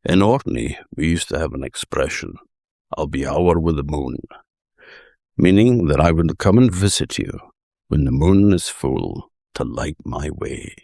In Orkney, we used to have an expression, "I'll be Ower Wi the Moon," meaning that I will come and visit you when the moon is full to light my way.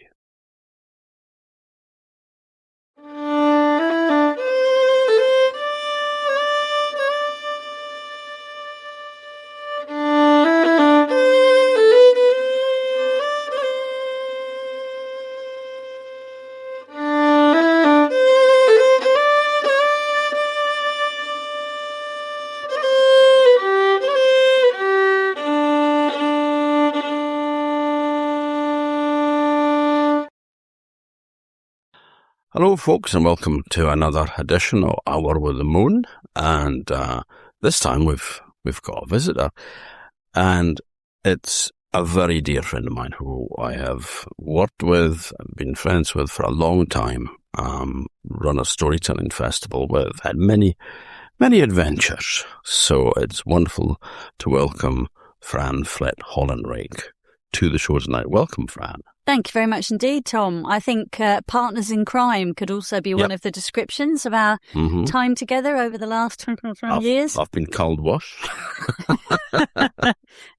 Hello, folks, and welcome to another edition of Ower Wi the Moon. And this time we've got a visitor, and it's a very dear friend of mine who I have worked with, been friends with for a long time. Run a storytelling festival with, had many adventures. So it's wonderful to welcome Fran Flett Hollinrake to the show tonight. Welcome, Fran. Thank you very much indeed, Tom. I think partners in crime could also be one of the descriptions of our time together over the last 25 years. I've been called worse.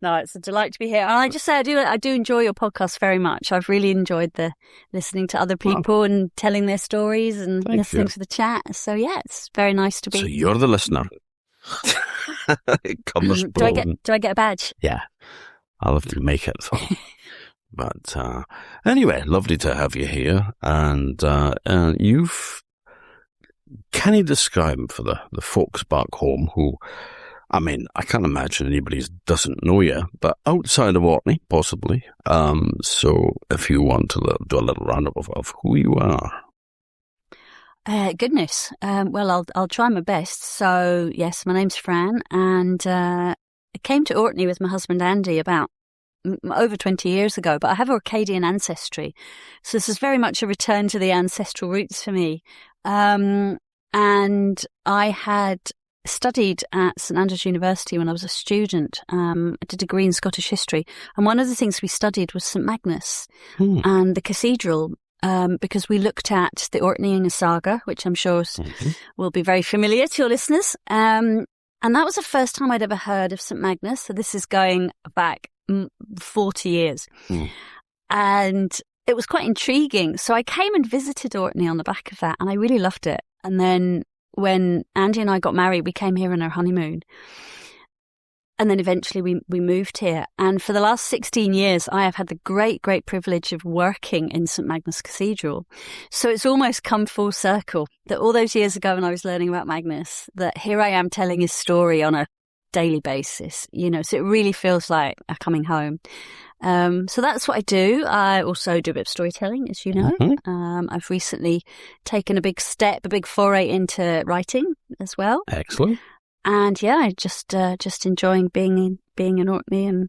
No, it's a delight to be here. And I just say I do enjoy your podcast very much. I've really enjoyed the listening to other people and telling their stories and listening to the chat. So yeah, it's very nice to be. So you're the listener. Do I get a badge? Yeah, I'll have to make it. So. But anyway, lovely to have you here. And can you describe for the folks back home who, I mean, I can't imagine anybody doesn't know you, but outside of Orkney, possibly. So if you want to do a little roundup of who you are. Goodness. Well, I'll try my best. So yes, my name's Fran, and I came to Orkney with my husband Andy about over 20 years ago, but I have Orcadian ancestry. So this is very much a return to the ancestral roots for me. And I had studied at St Andrews University when I was a student. I did a degree in Scottish history. And one of the things we studied was St Magnus and the cathedral, because we looked at the Orkney saga, which I'm sure will be very familiar to your listeners. And that was the first time I'd ever heard of St Magnus. So this is going back 40 years. And it was quite intriguing. So I came and visited Orkney on the back of that, and I really loved it. And then when Andy and I got married, we came here on our honeymoon. And then eventually we moved here. And for the last 16 years, I have had the great privilege of working in St Magnus Cathedral. So it's almost come full circle that all those years ago when I was learning about Magnus, that here I am telling his story on a daily basis, so it really feels like a coming home. So that's what I do. I also do a bit of storytelling, as you know. I've recently taken a big foray into writing as well. Excellent. And yeah, I just enjoying being in Orkney and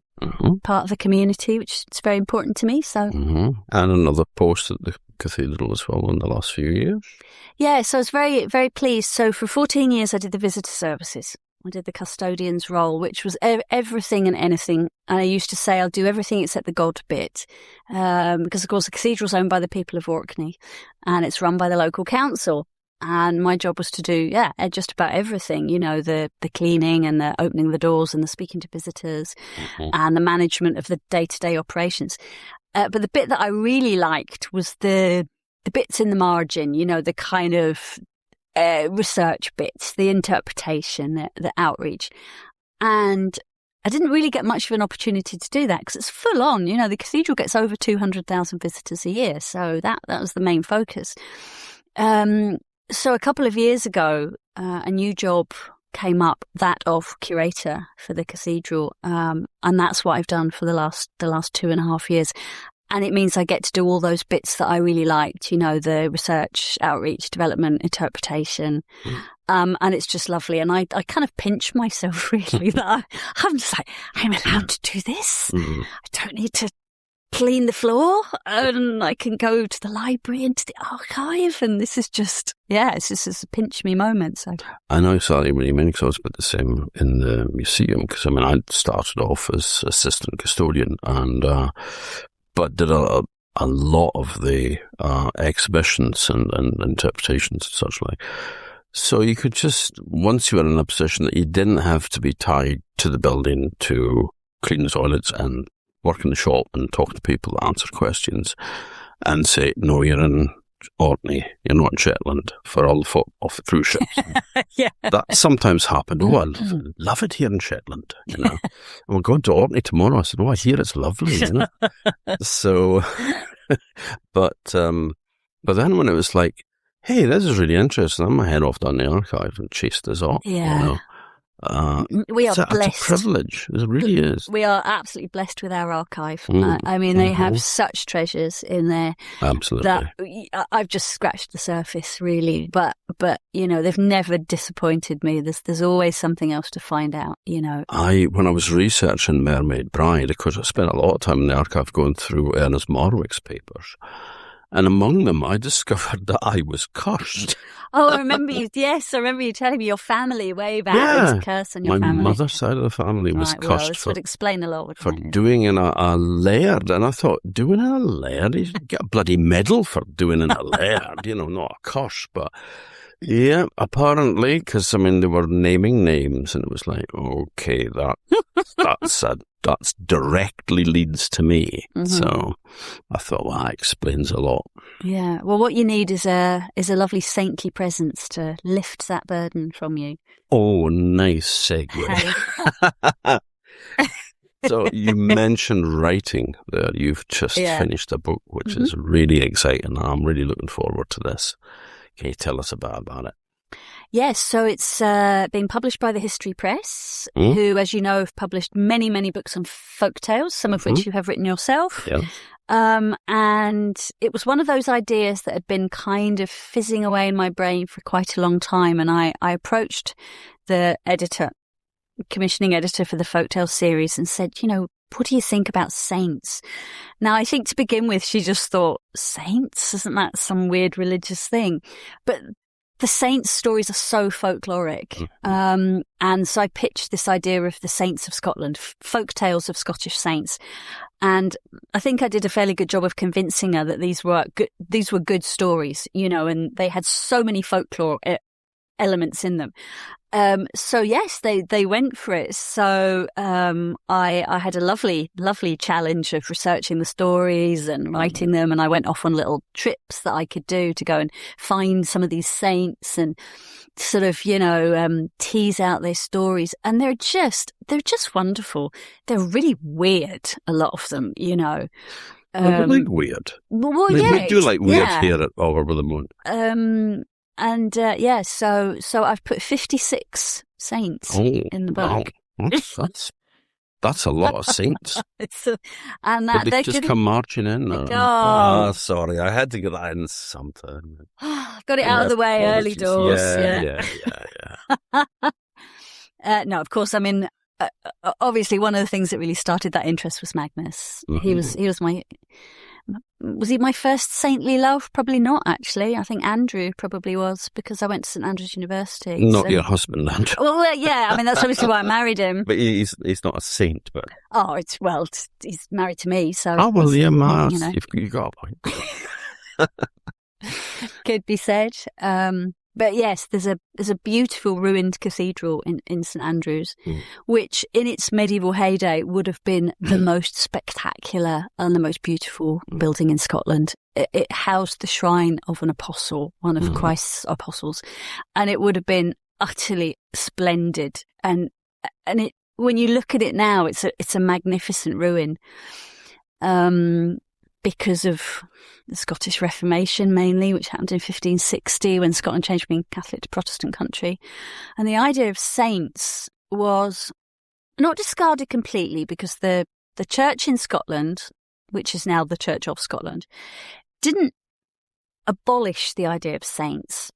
part of the community, which is very important to me. So and another post at the cathedral as well in the last few years. Yeah, so I was very, very pleased. So for 14 years, I did the visitor services. I did the custodian's role, which was everything and anything. And I used to say I'll do everything except the God bit, because, of course, the cathedral's owned by the people of Orkney and it's run by the local council. And my job was to do, just about everything, the cleaning and the opening the doors and the speaking to visitors and the management of the day-to-day operations. But the bit that I really liked was the bits in the margin, the kind of research bits, the interpretation, the outreach. And I didn't really get much of an opportunity to do that because it's full on. The cathedral gets over 200,000 visitors a year. So that was the main focus. So a couple of years ago, a new job came up, that of curator for the cathedral. And that's what I've done for the last 2.5 years. And it means I get to do all those bits that I really liked, the research, outreach, development, interpretation. And it's just lovely. And I kind of pinch myself, really, that I'm just like, I'm allowed to do this. I don't need to clean the floor, and I can go to the library and to the archive. And this is just, it's just a pinch me moment. So I know exactly what you mean, because I was about the same in the museum, because I started off as assistant custodian and but did a a lot of the exhibitions and interpretations and such like. So you could just, once you were in a position that you didn't have to be tied to the building to clean the toilets and work in the shop and talk to people, answer questions, and say, no, you're in Orkney, you're not in Shetland, for all the folk off the cruise ships. Yeah. That sometimes happened. Oh, I love it here in Shetland, you know. And we're going to Orkney tomorrow. I said, oh, I hear it's lovely, you know. So, but then when it was like, hey, this is really interesting, I'm going to head off down the archive and chase this off, yeah. you know. We are blessed. It's a privilege. It really is. We are absolutely blessed with our archive. I mean, they have such treasures in there. Absolutely. That I've just scratched the surface, really. But you know, they've never disappointed me. There's always something else to find out, you know. When I was researching Mermaid Bride, of course, I spent a lot of time in the archive going through Ernest Marwick's papers. And among them, I discovered that I was cursed. Oh, I remember you. Yes, I remember you telling me your family way back. Yeah, was a curse on your family. My mother's side of the family was cursed well, this would explain a lot. For doing in a laird. And I thought, doing in a laird? You should get a bloody medal for doing in a laird, you know, not a curse. But yeah, apparently, because I mean, they were naming names, and it was like, okay, that's directly leads to me. Mm-hmm. So I thought, well, that explains a lot. Yeah. Well, what you need is a lovely saintly presence to lift that burden from you. Oh, nice segue. So you mentioned writing there. You've just finished a book, which is really exciting. I'm really looking forward to this. Can you tell us about it? Yes, so it's been published by the History Press, who, as you know, have published many, many books on folk tales, some of which you have written yourself. Yeah. And it was one of those ideas that had been kind of fizzing away in my brain for quite a long time. And I approached the commissioning editor for the folktale series and said, you know, what do you think about saints? Now, I think to begin with, she just thought, saints? Isn't that some weird religious thing? But the saints' stories are so folkloric. And so I pitched this idea of the saints of Scotland, folk tales of Scottish saints. And I think I did a fairly good job of convincing her that these were good stories, you know, and they had so many folklore elements in them. So yes, they went for it. So I had a lovely challenge of researching the stories and writing them, and I went off on little trips that I could do to go and find some of these saints and sort of, you know, tease out their stories. And they're just wonderful. They're really weird, a lot of them, you know. I like weird. Well, we do like weird here at Ower Wi the Moon. And so I've put 56 saints in the book. Wow. That's a lot of saints. And Did they just come marching in? Sorry, I had to get that in sometime. Got it out of the way early doors. Yeah. No, of course. I mean, obviously, one of the things that really started that interest was Magnus. Mm-hmm. Was he my first saintly love? Probably not, actually. I think Andrew probably was, because I went to St Andrews University. Not your husband, Andrew. Well, yeah. I mean, that's obviously why I married him. But he's not a saint, but... Oh, he's married to me, so... Oh, well, yeah, you know. you got a point. Could be said. But yes, there's a beautiful ruined cathedral in St Andrews, which in its medieval heyday would have been the most spectacular and the most beautiful building in Scotland. It housed the shrine of an apostle, one of Christ's apostles, and it would have been utterly splendid. And it, when you look at it now, it's a magnificent ruin. Because of the Scottish Reformation mainly, which happened in 1560 when Scotland changed from being Catholic to Protestant country. And the idea of saints was not discarded completely, because the church in Scotland, which is now the Church of Scotland, didn't abolish the idea of saints.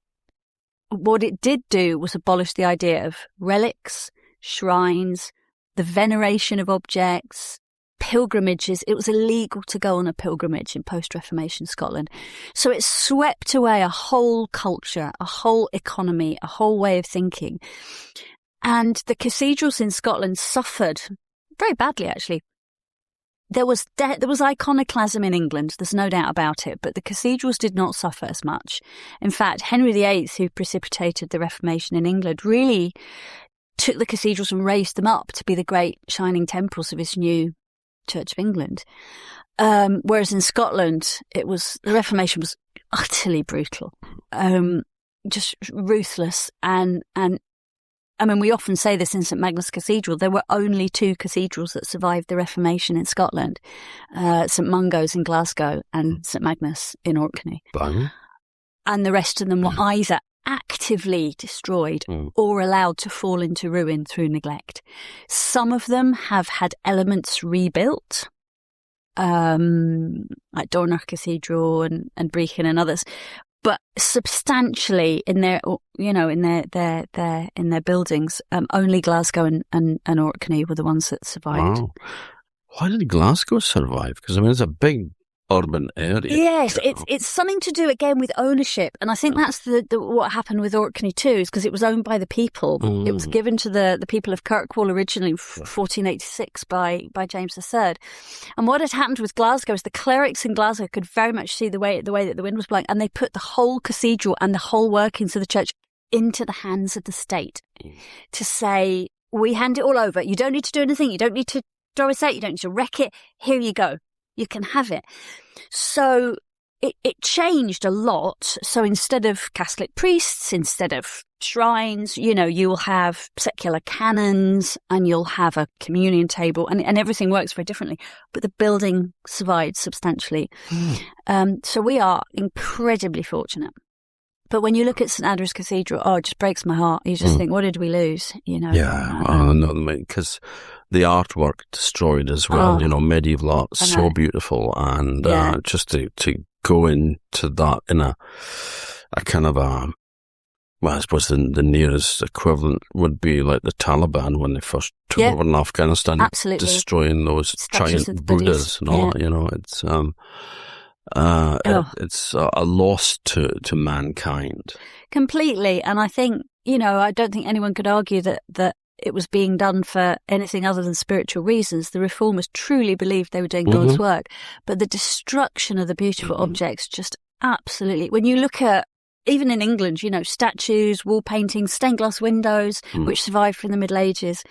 What it did do was abolish the idea of relics, shrines, the veneration of objects, pilgrimages. It was illegal to go on a pilgrimage in post-Reformation Scotland. So it swept away a whole culture, a whole economy, a whole way of thinking. And the cathedrals in Scotland suffered very badly, actually, there was iconoclasm in England, there's no doubt about it, but the cathedrals did not suffer as much. In fact, Henry VIII, who precipitated the Reformation in England, really took the cathedrals and raised them up to be the great shining temples of his new Church of England. Whereas in Scotland, the Reformation was utterly brutal, just ruthless. And I mean, we often say this in St Magnus Cathedral. There were only 2 cathedrals that survived the Reformation in Scotland, St Mungo's in Glasgow and St Magnus in Orkney. Bang. And the rest of them were either actively destroyed or allowed to fall into ruin through neglect. Some of them have had elements rebuilt, like Dornoch Cathedral and Brechin and others. But substantially in their buildings, only Glasgow and Orkney were the ones that survived. Wow. Why did Glasgow survive? Because, I mean, it's a big urban area. Yes, it's something to do again with ownership, and I think that's what happened with Orkney too, is because it was owned by the people. It was given to the people of Kirkwall originally, 1486 by James III. And what had happened with Glasgow is the clerics in Glasgow could very much see the way that the wind was blowing, and they put the whole cathedral and the whole workings of the church into the hands of the state to say, we hand it all over. You don't need to do anything. You don't need to throw it out. You don't need to wreck it. Here you go. You can have it. So it changed a lot. So instead of Catholic priests, instead of shrines, you'll have secular canons and you'll have a communion table and everything works very differently. But the building survived substantially. So we are incredibly fortunate. But when you look at St Andrews Cathedral, it just breaks my heart. You just think, what did we lose? Yeah, because the artwork destroyed as well. Medieval art, so beautiful, and just to go into that in a kind of well, I suppose the nearest equivalent would be like the Taliban when they first took over in Afghanistan, destroying those giant Buddhas and all that. It's it's a loss to mankind. Completely. And I think, I don't think anyone could argue that it was being done for anything other than spiritual reasons. The reformers truly believed they were doing God's work. But the destruction of the beautiful objects just absolutely, when you look at, even in England, statues, wall paintings, stained glass windows, which survived from the Middle Ages.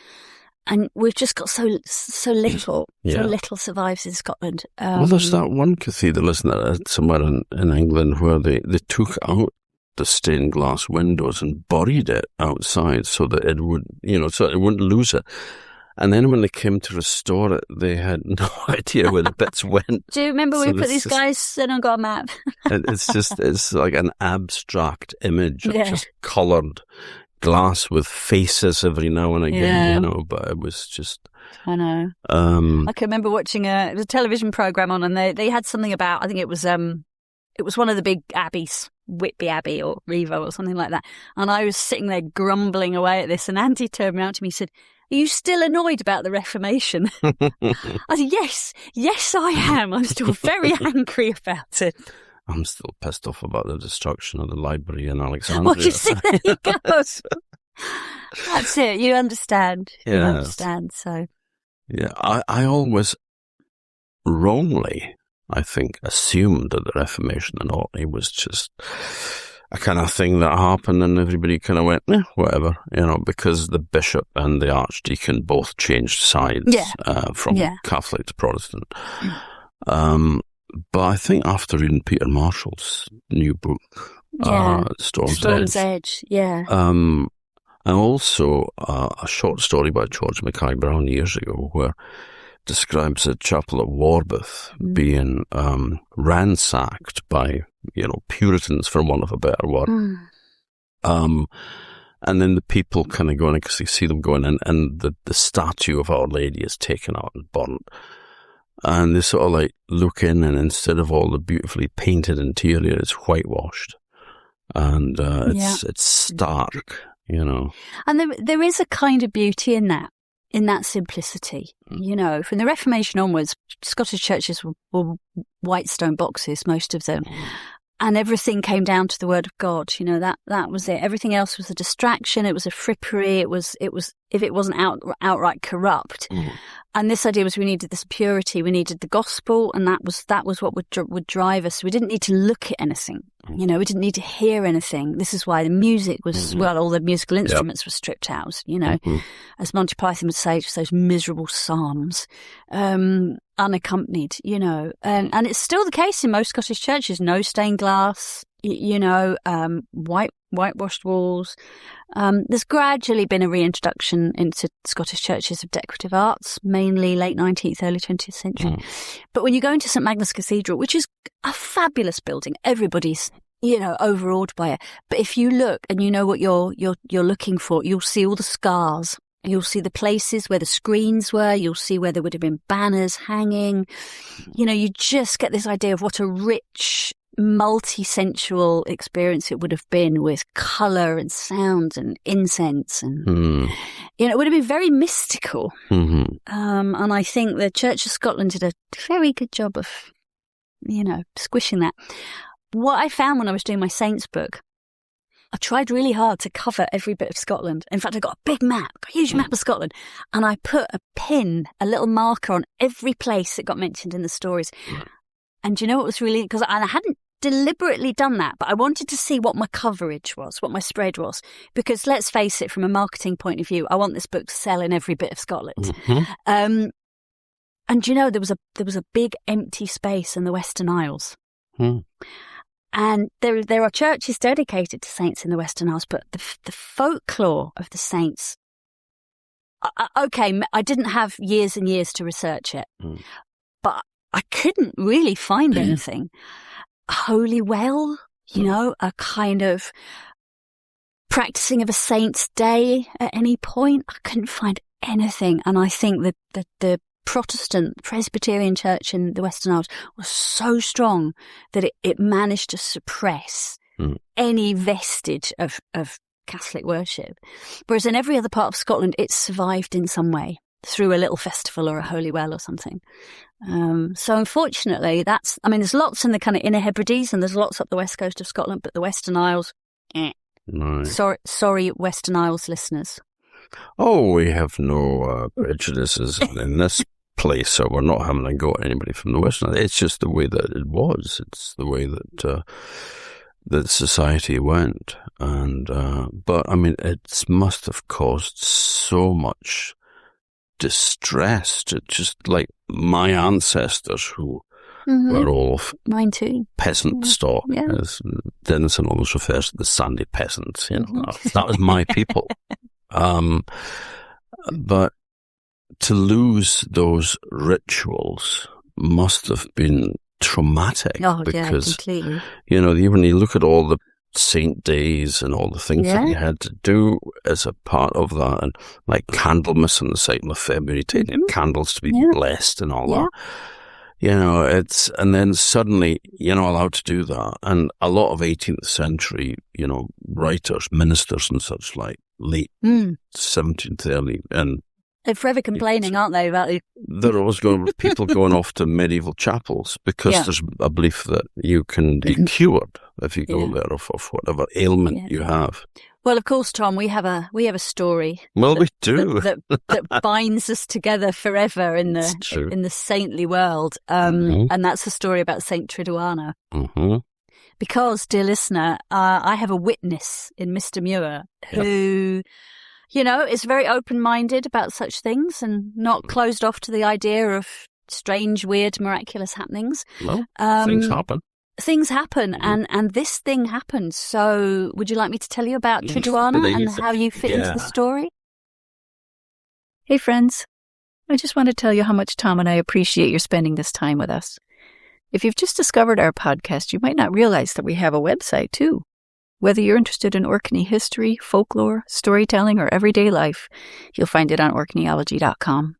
And we've just got so little, so little survives in Scotland. Well, there's that one cathedral, isn't there, somewhere in England where they took out the stained glass windows and buried it outside so that it would, so it wouldn't lose it. And then when they came to restore it, they had no idea where the bits went. Do you remember when we put these guys in on God map? It's like an abstract image of just coloured glass with faces every now and again, but it was just... I know. I can remember watching a television programme on, and they had something about, I think it was one of the big abbeys, Whitby Abbey or Revo or something like that. And I was sitting there grumbling away at this, and Andy turned around to me and said, "Are you still annoyed about the Reformation?" I said, yes I am. I'm still very angry about it. I'm still pissed off about the destruction of the library in Alexandria. Well, you see, there you go. That's it. You understand. Yes. You understand, so. Yeah, I always wrongly, I think, assumed that the Reformation in Orkney was just a kind of thing that happened and everybody kind of went, whatever, because the bishop and the archdeacon both changed sides from Catholic to Protestant. But I think after reading Peter Marshall's new book, Storm's Edge, and also a short story by George Mackay Brown years ago where describes the chapel at Warbeth being ransacked by, Puritans, for want of a better word. And then the people kind of going, because they see them going in, and the statue of Our Lady is taken out and burnt. And they sort of like look in, and instead of all the beautifully painted interior, it's whitewashed. And it's stark, And there is a kind of beauty in that simplicity. From the Reformation onwards, Scottish churches were white stone boxes, most of them. and everything came down to the word of God. You know, that was it. Everything else was a distraction. It was a frippery. It was if it wasn't outright corrupt. And this idea was we needed this purity. We needed the gospel, and that was what would drive us. We didn't need to look at anything. You know, we didn't need to hear anything. This is why the music was all the musical instruments were stripped out. You know, as Monty Python would say, just those miserable psalms, unaccompanied. You know, and it's still the case in most Scottish churches. No stained glass. You know, whitewashed walls. There's gradually been a reintroduction into Scottish churches of decorative arts, mainly late 19th, early 20th century. But when you go into St Magnus Cathedral, which is a fabulous building, everybody's, you know, overawed by it. But if you look and you know what you're looking for, you'll see all the scars. You'll see the places where the screens were. You'll see where there would have been banners hanging. You know, you just get this idea of what a rich, multi-sensual experience it would have been, with colour and sound and incense, and you know, it would have been very mystical. And I think the Church of Scotland did a very good job of, you know, squishing that. What I found when I was doing my Saints book, I tried really hard to cover every bit of Scotland. In fact, I got a big map, a huge map of Scotland, and I put a little marker on every place that got mentioned in the stories. And do you know what was really, because I hadn't deliberately done that, but I wanted to see what my coverage was, what my spread was, because let's face it, from a marketing point of view, I want this book to sell in every bit of Scotland. And you know, there was a big empty space in the Western Isles, and there are churches dedicated to saints in the Western Isles, but the folklore of the saints. Okay, I didn't have years and years to research it, but I couldn't really find anything. Holy well, you know, a kind of practicing of a saint's day at any point. I couldn't find anything. And I think that the Protestant Presbyterian Church in the Western Isles was so strong that it managed to suppress any vestige of Catholic worship. Whereas in every other part of Scotland, it survived in some way through a little festival or a holy well or something. So unfortunately, there's lots in the kind of Inner Hebrides, and there's lots up the west coast of Scotland, but the Western Isles, No. Sorry, Western Isles listeners. Oh, we have no prejudices in this place, so we're not having a go at anybody from the Western Isles. It's just the way that it was. It's the way that that society went, and but I mean, it must have caused so much distress to just like my ancestors who were all mine too peasant stock, as Denison always refers to the sandy peasants. You know, that was my people. But to lose those rituals must have been traumatic. Because, completely. You know, when you look at all the saint days and all the things that you had to do as a part of that, and like Candlemas on the 2nd of February, taking candles to be blessed and all that. You know, and then suddenly you're not allowed to do that. And a lot of 18th century, you know, writers, ministers and such like, late 17th, early, and they're forever complaining, aren't they, about it? They're always people going off to medieval chapels because there's a belief that you can be cured if you go there of whatever ailment you have. Well, of course, Tom, we have a story. Well, we do that binds us together forever in the saintly world, and that's the story about Saint Triduana. Because, dear listener, I have a witness in Mr. Muir who, you know, is very open-minded about such things and not closed off to the idea of strange, weird, miraculous happenings. Well, things happen. Things happen, and this thing happened. So would you like me to tell you about Triduana and how you fit into the story? Hey, friends. I just want to tell you how much Tom and I appreciate your spending this time with us. If you've just discovered our podcast, you might not realize that we have a website, too. Whether you're interested in Orkney history, folklore, storytelling, or everyday life, you'll find it on orkneyology.com.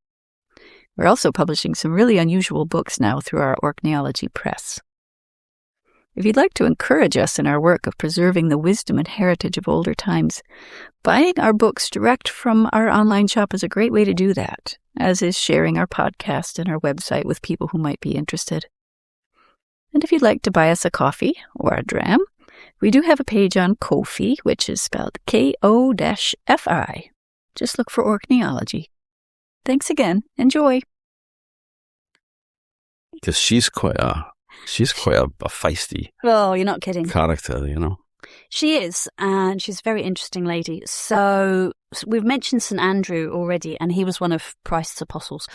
We're also publishing some really unusual books now through our Orkneyology press. If you'd like to encourage us in our work of preserving the wisdom and heritage of older times, buying our books direct from our online shop is a great way to do that, as is sharing our podcast and our website with people who might be interested. And if you'd like to buy us a coffee or a dram, we do have a page on Ko-fi, which is spelled Ko-fi. Just look for Orkneyology. Thanks again. Enjoy. Because she's quite a feisty Oh, you're not kidding. character, you know. She is, and she's a very interesting lady. So we've mentioned St Andrew already, and he was one of Christ's apostles.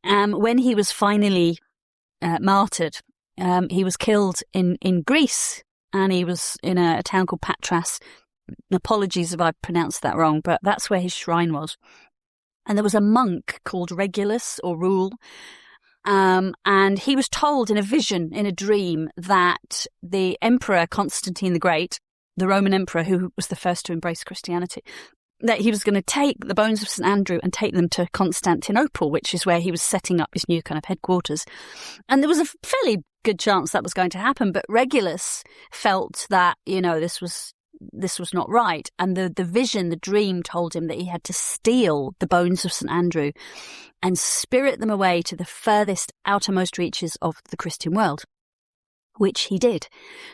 When he was finally martyred, he was killed in Greece, and he was in a town called Patras. Apologies if I pronounced that wrong, but that's where his shrine was. And there was a monk called Regulus, or Rule, and he was told in a vision, in a dream, that the Emperor Constantine the Great, the Roman Emperor who was the first to embrace Christianity, that he was going to take the bones of St Andrew and take them to Constantinople, which is where he was setting up his new kind of headquarters. And there was a fairly good chance that was going to happen, but Regulus felt that, this was not right. And the vision, the dream, told him that he had to steal the bones of St Andrew and spirit them away to the furthest, outermost reaches of the Christian world, which he did.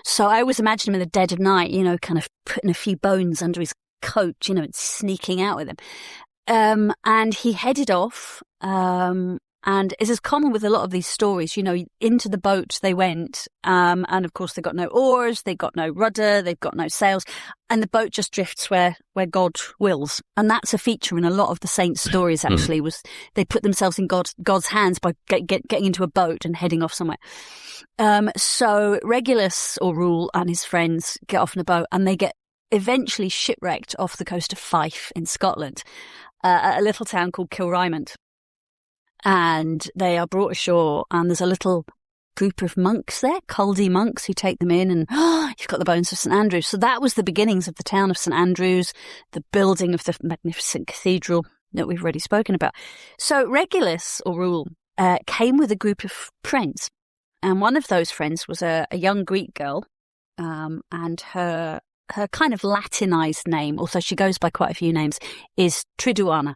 So I always imagine him in the dead of night, kind of putting a few bones under his coat, and sneaking out with them. And he headed off, and it's as common with a lot of these stories, into the boat they went, and of course they've got no oars, they've got no rudder, they've got no sails, and the boat just drifts where God wills. And that's a feature in a lot of the saints' stories, actually, was they put themselves in God's hands by getting into a boat and heading off somewhere. So Regulus, or Rule, and his friends get off in a boat, and they get eventually shipwrecked off the coast of Fife in Scotland, at a little town called Kilrymont. And they are brought ashore, and there's a little group of monks there, Culdee monks, who take them in, and you've got the bones of St Andrews. So that was the beginnings of the town of St Andrews, the building of the magnificent cathedral that we've already spoken about. So Regulus, or Rule, came with a group of friends, and one of those friends was a young Greek girl, and her kind of Latinized name, although she goes by quite a few names, is Triduana.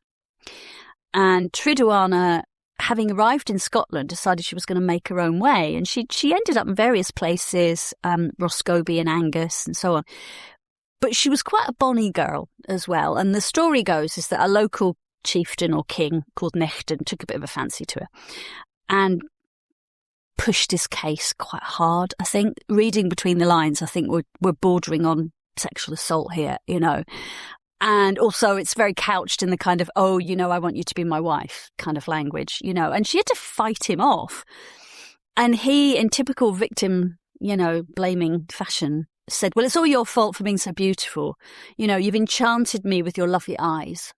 And Triduana, having arrived in Scotland, decided she was going to make her own way. And she ended up in various places, Roscoby and Angus and so on. But she was quite a bonny girl as well. And the story goes is that a local chieftain or king called Kentigern took a bit of a fancy to her and pushed his case quite hard, I think. Reading between the lines, I think we're bordering on sexual assault here, And also it's very couched in the kind of, I want you to be my wife kind of language, and she had to fight him off. And he, in typical victim, blaming fashion, said, well, it's all your fault for being so beautiful. You've enchanted me with your lovely eyes.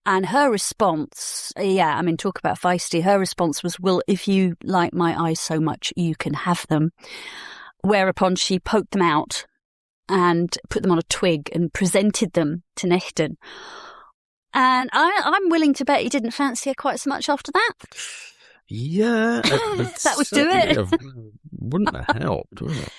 And her response, talk about feisty, her response was, well, if you like my eyes so much, you can have them. Whereupon she poked them out and put them on a twig and presented them to Kentigern. And I'm willing to bet he didn't fancy her quite so much after that. Yeah. That would do it. Wouldn't have helped, would it?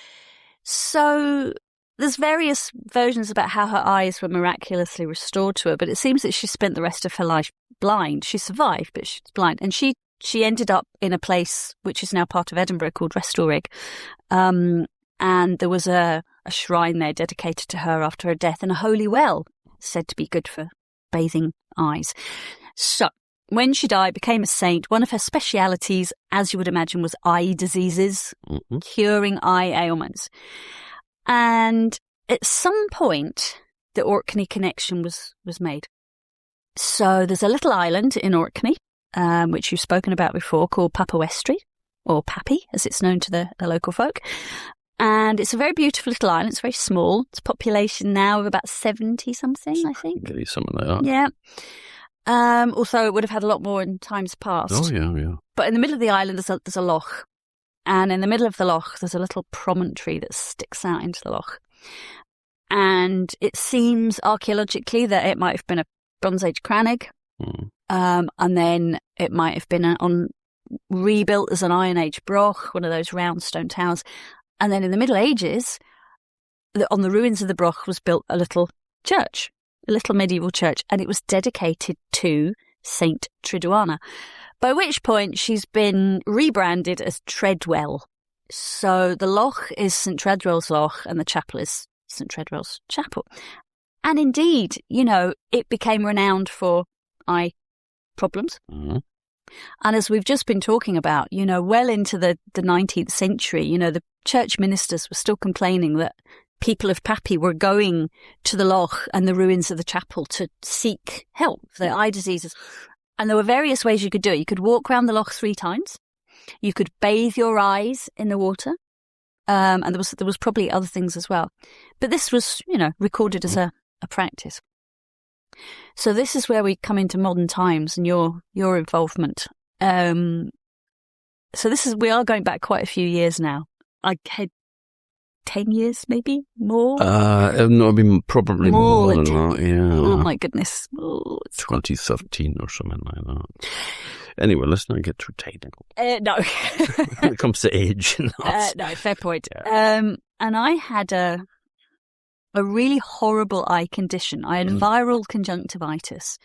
So there's various versions about how her eyes were miraculously restored to her, but it seems that she spent the rest of her life blind. She survived, but she's blind. And she ended up in a place which is now part of Edinburgh called Restalrig. And there was a shrine there dedicated to her after her death, and a holy well said to be good for bathing eyes. So when she died, became a saint, one of her specialities, as you would imagine, was eye diseases, curing eye ailments. And at some point, the Orkney connection was made. So there's a little island in Orkney, which you've spoken about before, called Papa Westray, or Pappy, as it's known to the local folk. And it's a very beautiful little island. It's very small. Its population now of about 70-something, I think. Something like that. Yeah. Also, it would have had a lot more in times past. Oh, yeah. But in the middle of the island, there's a loch. And in the middle of the loch, there's a little promontory that sticks out into the loch. And it seems archaeologically that it might have been a Bronze Age crannog. And then it might have been rebuilt as an Iron Age broch, one of those round stone towers. And then in the Middle Ages, on the ruins of the broch was built a little church, a little medieval church, and it was dedicated to Saint Triduana, by which point she's been rebranded as Treadwell So the loch is St Tredral's Loch and the chapel is St Tredral's Chapel. And indeed, it became renowned for eye problems. Mm-hmm. And as we've just been talking about, well into the 19th century, the church ministers were still complaining that people of Pappy were going to the loch and the ruins of the chapel to seek help for their eye diseases. And there were various ways you could do it. You could walk around the loch 3 times. You could bathe your eyes in the water. And there was probably other things as well. But this was, recorded as a practice. So this is where we come into modern times and your involvement. So we are going back quite a few years now. I had 10 years, maybe more. No, it'd be probably more than that. Yeah. Oh my goodness. Oh, 2013 or something like that. Anyway, let's not get too technical. No. When it comes to age. No, fair point. Yeah. And I had a really horrible eye condition. I had viral conjunctivitis,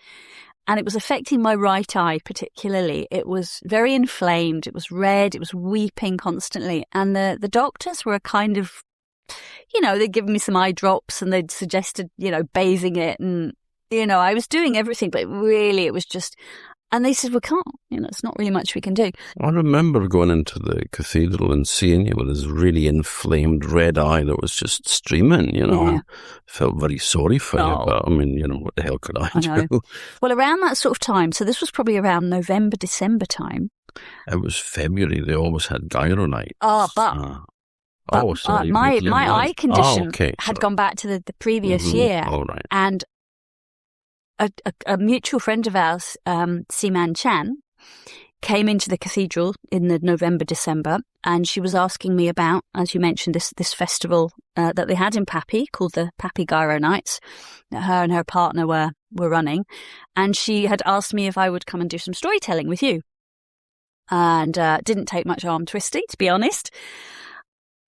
and it was affecting my right eye particularly. It was very inflamed. It was red. It was weeping constantly. And the doctors were kind of, they'd given me some eye drops and they'd suggested, bathing it. And, I was doing everything, but really it was just... And they said, we can't, it's not really much we can do. I remember going into the cathedral and seeing you with this really inflamed red eye that was just streaming, Yeah. and I felt very sorry for you, but I mean, what the hell could I do? Well, around that sort of time, so this was probably around November, December time. It was February, they always had gyro nights. But my eye condition had gone back to the previous year. All right. And a mutual friend of ours, Seaman Chan, came into the cathedral in the November, December, and she was asking me about, as you mentioned, this festival that they had in Pappy called the Pappy Gyro Nights that her and her partner were running. And she had asked me if I would come and do some storytelling with you. And didn't take much arm twisting, to be honest.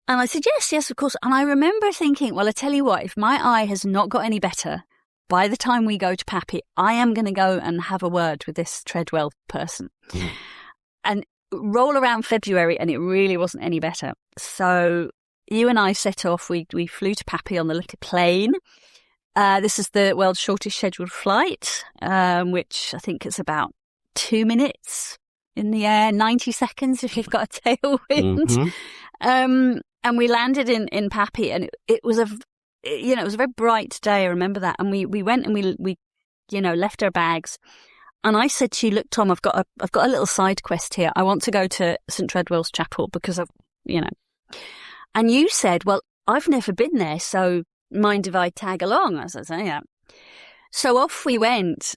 And I said, yes, of course. And I remember thinking, well, I tell you what, if my eye has not got any better, by the time we go to Pappy, I am going to go and have a word with this Treadwell person. And roll around February, and it really wasn't any better. So you and I set off. We flew to Pappy on the little plane. This is the world's shortest scheduled flight, which I think is about 2 minutes in the air, 90 seconds if you've got a tailwind. Mm-hmm. And we landed in Pappy, and it was a very bright day. I remember that. And we went and we left our bags. And I said to you, look, Tom, I've got a little side quest here. I want to go to St Treadwell's Chapel because And you said, well, I've never been there, so mind if I tag along? I said, yeah. So off we went.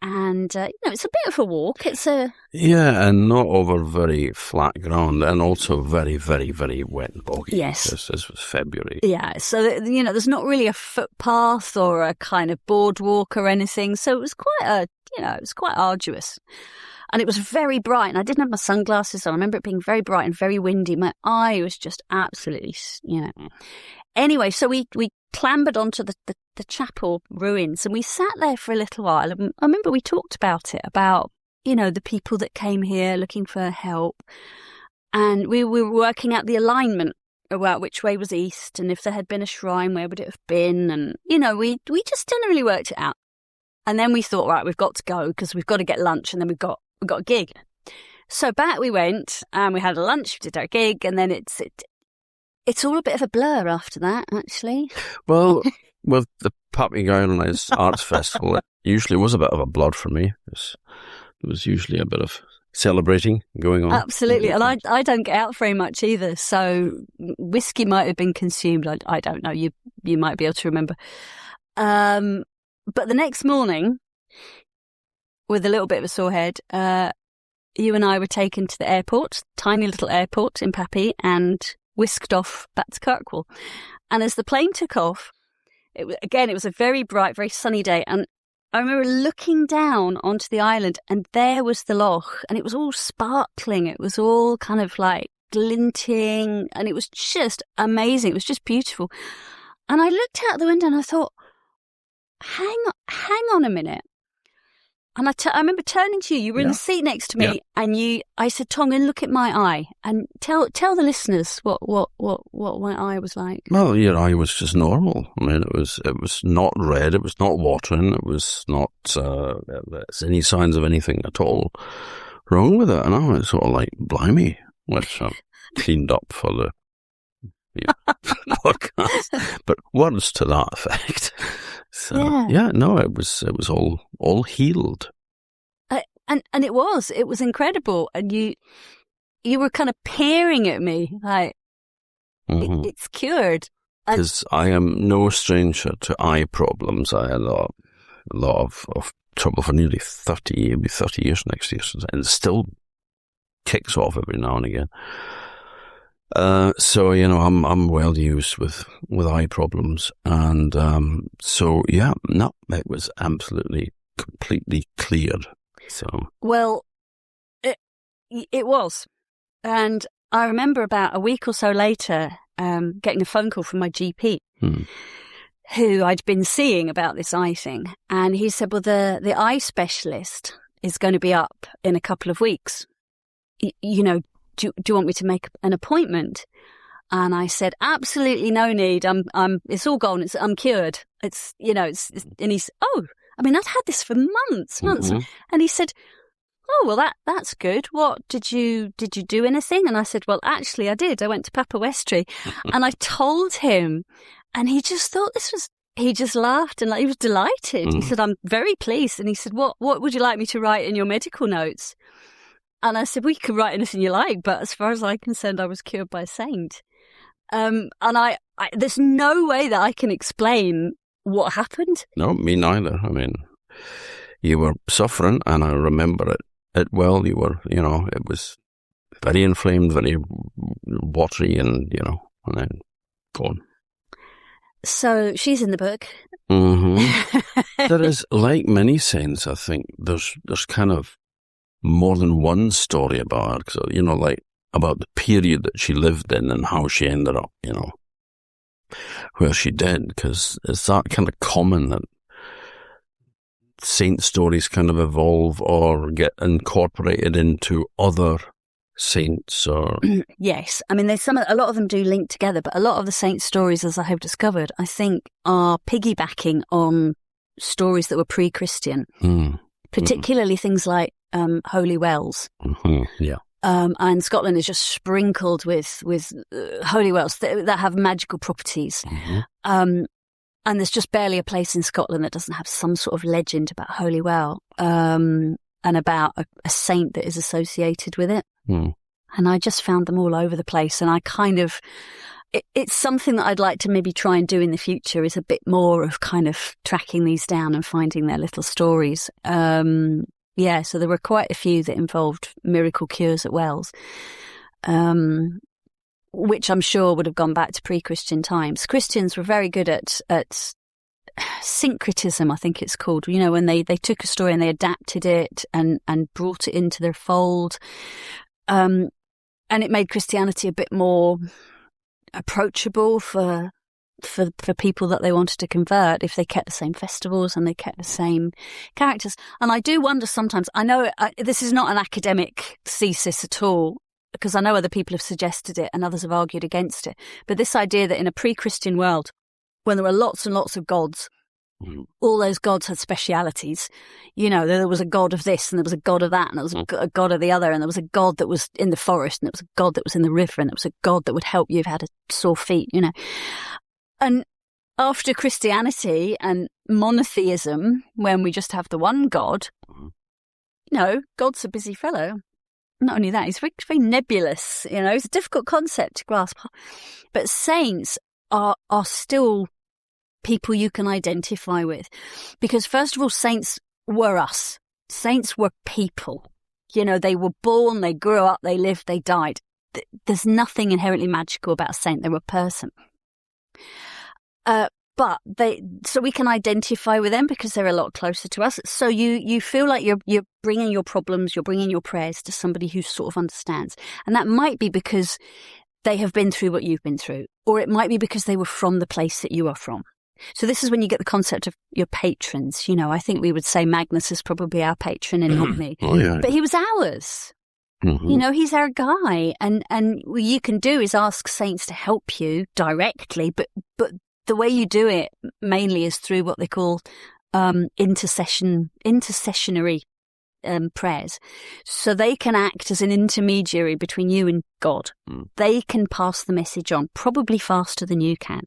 And it's a bit of a walk. And not over very flat ground, and also very, very, very wet and boggy. Yes, this was February. Yeah, so there's not really a footpath or a kind of boardwalk or anything. So it was quite arduous, and it was very bright. And I didn't have my sunglasses on. I remember it being very bright and very windy. My eye was just absolutely, Anyway, so we clambered onto the chapel ruins, and we sat there for a little while. And I remember we talked about it, about, the people that came here looking for help. And we were working out the alignment about which way was east, and if there had been a shrine, where would it have been? And, we just generally worked it out. And then we thought, right, we've got to go because we've got to get lunch, and then we've got a gig. So back we went, and we had a lunch, we did our gig, and then it's all a bit of a blur after that, actually. Well, with the Pappy Gyro Nights Arts Festival, it usually was a bit of a blur for me. There was usually a bit of celebrating going on. Absolutely, and I don't get out very much either, so whiskey might have been consumed. I don't know, you might be able to remember. But the next morning, with a little bit of a sore head, you and I were taken to the airport, tiny little airport in Pappy, and whisked off back to Kirkwall. And as the plane took off, it was a very bright, very sunny day. And I remember looking down onto the island, and there was the loch, and it was all sparkling. It was all kind of like glinting, and it was just amazing. It was just beautiful. And I looked out the window and I thought, hang on a minute. And I remember turning to you. You were in the seat next to me, and I said, "Tongan, look at my eye, and tell the listeners what my eye was like." Well, your eye was just normal. I mean, it was not red. It was not watering. It was not any signs of anything at all wrong with it. And I was sort of like, blimey, which I've cleaned up for the podcast, but words to that effect. So it was all healed, and it was incredible. And you were kind of peering at me like it's cured. Because I am no stranger to eye problems. I had a lot of trouble for nearly 30 years next year, and it still kicks off every now and again. So I'm well used with eye problems, and it was absolutely completely cleared. So well, it was, and I remember about a week or so later, getting a phone call from my GP, who I'd been seeing about this eye thing, and he said, "Well, the eye specialist is going to be up in a couple of weeks. Do you want me to make an appointment?" And I said, "Absolutely no need. It's all gone. I'm cured. It's and he's, I'd had this for months. Mm-hmm. And he said, "Oh, well, that's good. What did you do anything?" And I said, "Well, actually I did. I went to Papa Westray." And I told him, and he just thought he just laughed and he was delighted. He said, "I'm very pleased." And he said, "What would you like me to write in your medical notes?" And I said, "Well, you can write anything you like, but as far as I'm concerned, I was cured by a saint." And I there's no way that I can explain what happened. No, me neither. I mean, you were suffering, and I remember it well. You were, it was very inflamed, very watery, and then gone. So she's in the book. Mm-hmm. There is, like many saints, I think, there's kind of more than one story about her, because, like about the period that she lived in and how she ended up, where she did, because it's that kind of common that saint stories kind of evolve or get incorporated into other saints or... Yes. I mean, a lot of them do link together, but a lot of the saint stories, as I have discovered, I think are piggybacking on stories that were pre-Christian, particularly things like holy wells. Yeah. And Scotland is just sprinkled with holy wells that have magical properties. And there's just barely a place in Scotland that doesn't have some sort of legend about holy well, and about a saint that is associated with it. And I just found them all over the place. And I kind of, it's something that I'd like to maybe try and do in the future, is a bit more of kind of tracking these down and finding their little stories. So there were quite a few that involved miracle cures at wells, which I'm sure would have gone back to pre-Christian times. Christians were very good at syncretism, I think it's called, when they took a story and they adapted it and brought it into their fold. And it made Christianity a bit more approachable for people that they wanted to convert, if they kept the same festivals and they kept the same characters. And I do wonder sometimes, I know this is not an academic thesis at all, because I know other people have suggested it and others have argued against it, but this idea that in a pre-Christian world, when there were lots and lots of gods, all those gods had specialities. There was a god of this and there was a god of that and there was a god of the other, and there was a god that was in the forest and there was a god that was in the river and there was a god that would help you if you had sore feet, And after Christianity and monotheism, when we just have the one God, God's a busy fellow. Not only that, he's very, very nebulous. It's a difficult concept to grasp. But saints are still people you can identify with. Because first of all, saints were us. Saints were people. They were born, they grew up, they lived, they died. There's nothing inherently magical about a saint. They were a person. So we can identify with them because they're a lot closer to us. So you feel like you're bringing your problems, you're bringing your prayers to somebody who sort of understands. And that might be because they have been through what you've been through, or it might be because they were from the place that you are from. So this is when you get the concept of your patrons. I think we would say Magnus is probably our patron in Orkney. Oh, yeah. But he was ours. Mm-hmm. He's our guy. And what you can do is ask saints to help you directly, but the way you do it mainly is through what they call intercessionary prayers. So they can act as an intermediary between you and God. They can pass the message on, probably faster than you can.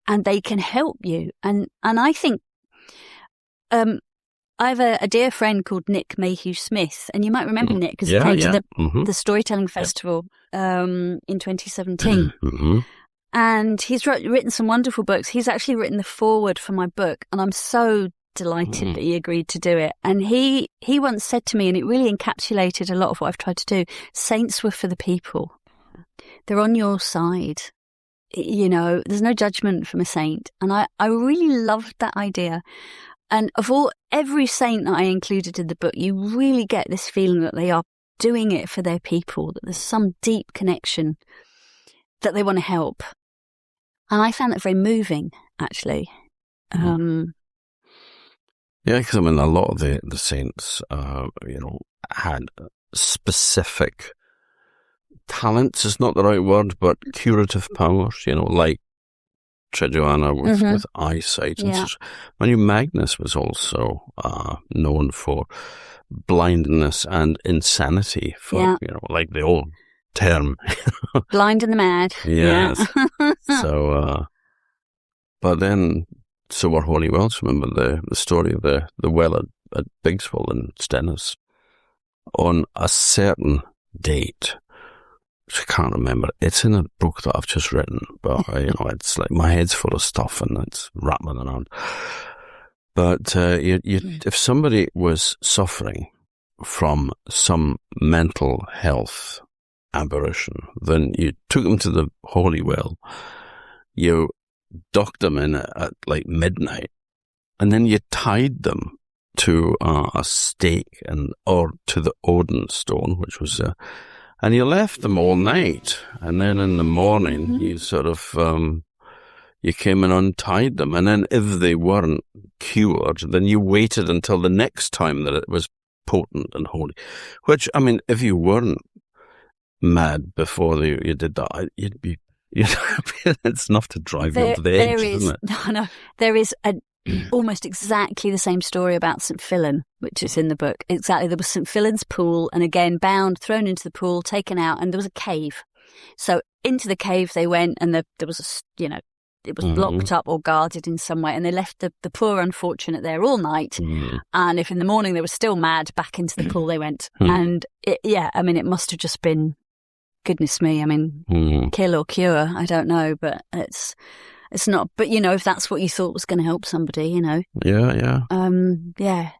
And they can help you. And I think I have a dear friend called Nick Mayhew Smith, and you might remember Nick because he came to the Storytelling Festival in 2017. Mm-hmm. And he's written some wonderful books. He's actually written the foreword for my book, and I'm so delighted that he agreed to do it. And he once said to me, and it really encapsulated a lot of what I've tried to do, saints were for the people. They're on your side. There's no judgment from a saint. And I really loved that idea. And of every saint that I included in the book, you really get this feeling that they are doing it for their people, that there's some deep connection, that they want to help. And I found that very moving, actually. Yeah, because a lot of the saints, had specific talents is not the right word, but curative powers, like Triduana with eyesight and such. Magnus was also known for blindness and insanity, for like the old term. Blind and the mad. Yes. Yeah. So, but then, so were Holy Wells. Remember the story of the well at Bigswell in Stennis. On a certain date, which I can't remember. It's in a book that I've just written, but it's like my head's full of stuff and it's rattling around. But if somebody was suffering from some mental health aberration, then you took them to the Holy Well, you docked them in at like midnight, and then you tied them to a stake or to the Odin stone, which was and you left them all night, and then in the morning you sort of you came and untied them, and then if they weren't cured, then you waited until the next time that it was potent and holy. Which, if you weren't mad before you did that, you'd be it's enough to drive you off the edge, isn't it? There is almost exactly the same story about St Fillan, which is in the book. Exactly, there was St Fillan's pool, and again, bound, thrown into the pool, taken out, and there was a cave. So into the cave they went, and there was it was blocked up or guarded in some way, and they left the poor unfortunate there all night. And if in the morning they were still mad, back into the pool they went. And it must have just been, goodness me, kill or cure, I don't know, but it's not. But if that's what you thought was going to help somebody, Yeah.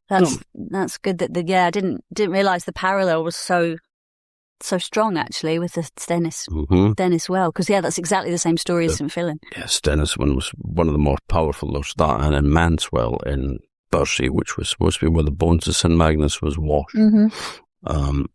That's good. I didn't realise the parallel was so strong actually with the Stennis well, because that's exactly the same story as St Fillan. Yeah, Stennis one was one of the more powerful. There's that, and in Manswell in Bursey, which was supposed to be where the bones of St Magnus was washed.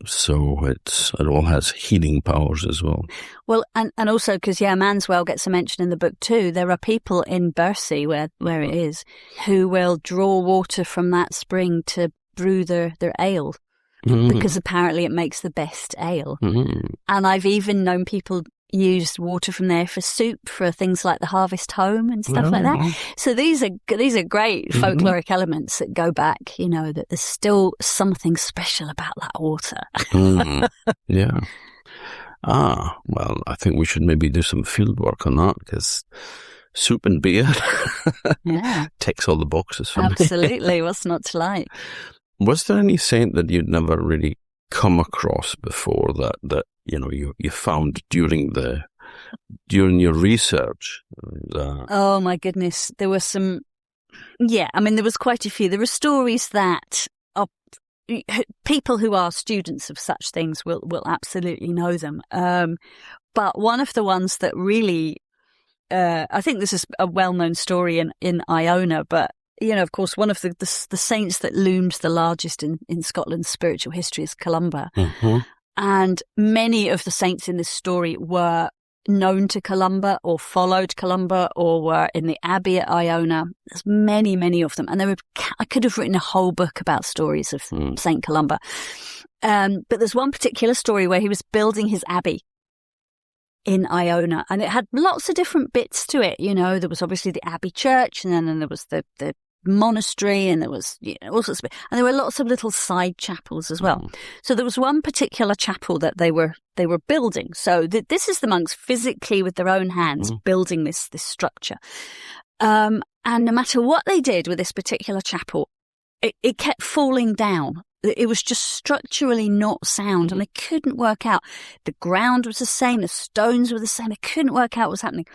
So it all has healing powers as well. Well, and also because Manswell gets a mention in the book too. There are people in Bursey where it is who will draw water from that spring to brew their ale. Because apparently it makes the best ale. And I've even known people use water from there for soup, for things like the Harvest Home and stuff like that. So these are great folkloric elements that go back, that there's still something special about that water. Yeah. Well, I think we should maybe do some field work on that, because soup and beer ticks all the boxes for me. Absolutely. What's not to like? Was there any saint that you'd never really come across before that you found during your research? Oh my goodness, there were some. Yeah, there was quite a few. There were stories that people who are students of such things will absolutely know them. But one of the ones that really, I think this is a well-known story in Iona, but. Of course, one of the saints that loomed the largest in Scotland's spiritual history is Columba. And many of the saints in this story were known to Columba or followed Columba or were in the Abbey at Iona. There's many, many of them. And I could have written a whole book about stories of St Columba. But there's one particular story where he was building his abbey in Iona, and it had lots of different bits to it. You know, there was obviously the abbey church, and then there was the monastery, and there was, you know, all sorts of, and there were lots of little side chapels as well. So there was one particular chapel that they were building. So this is the monks physically with their own hands building this structure. And no matter what they did with this particular chapel, it kept falling down. It was just structurally not sound, and they couldn't work out. The ground was the same, the stones were the same. They couldn't work out what was happening.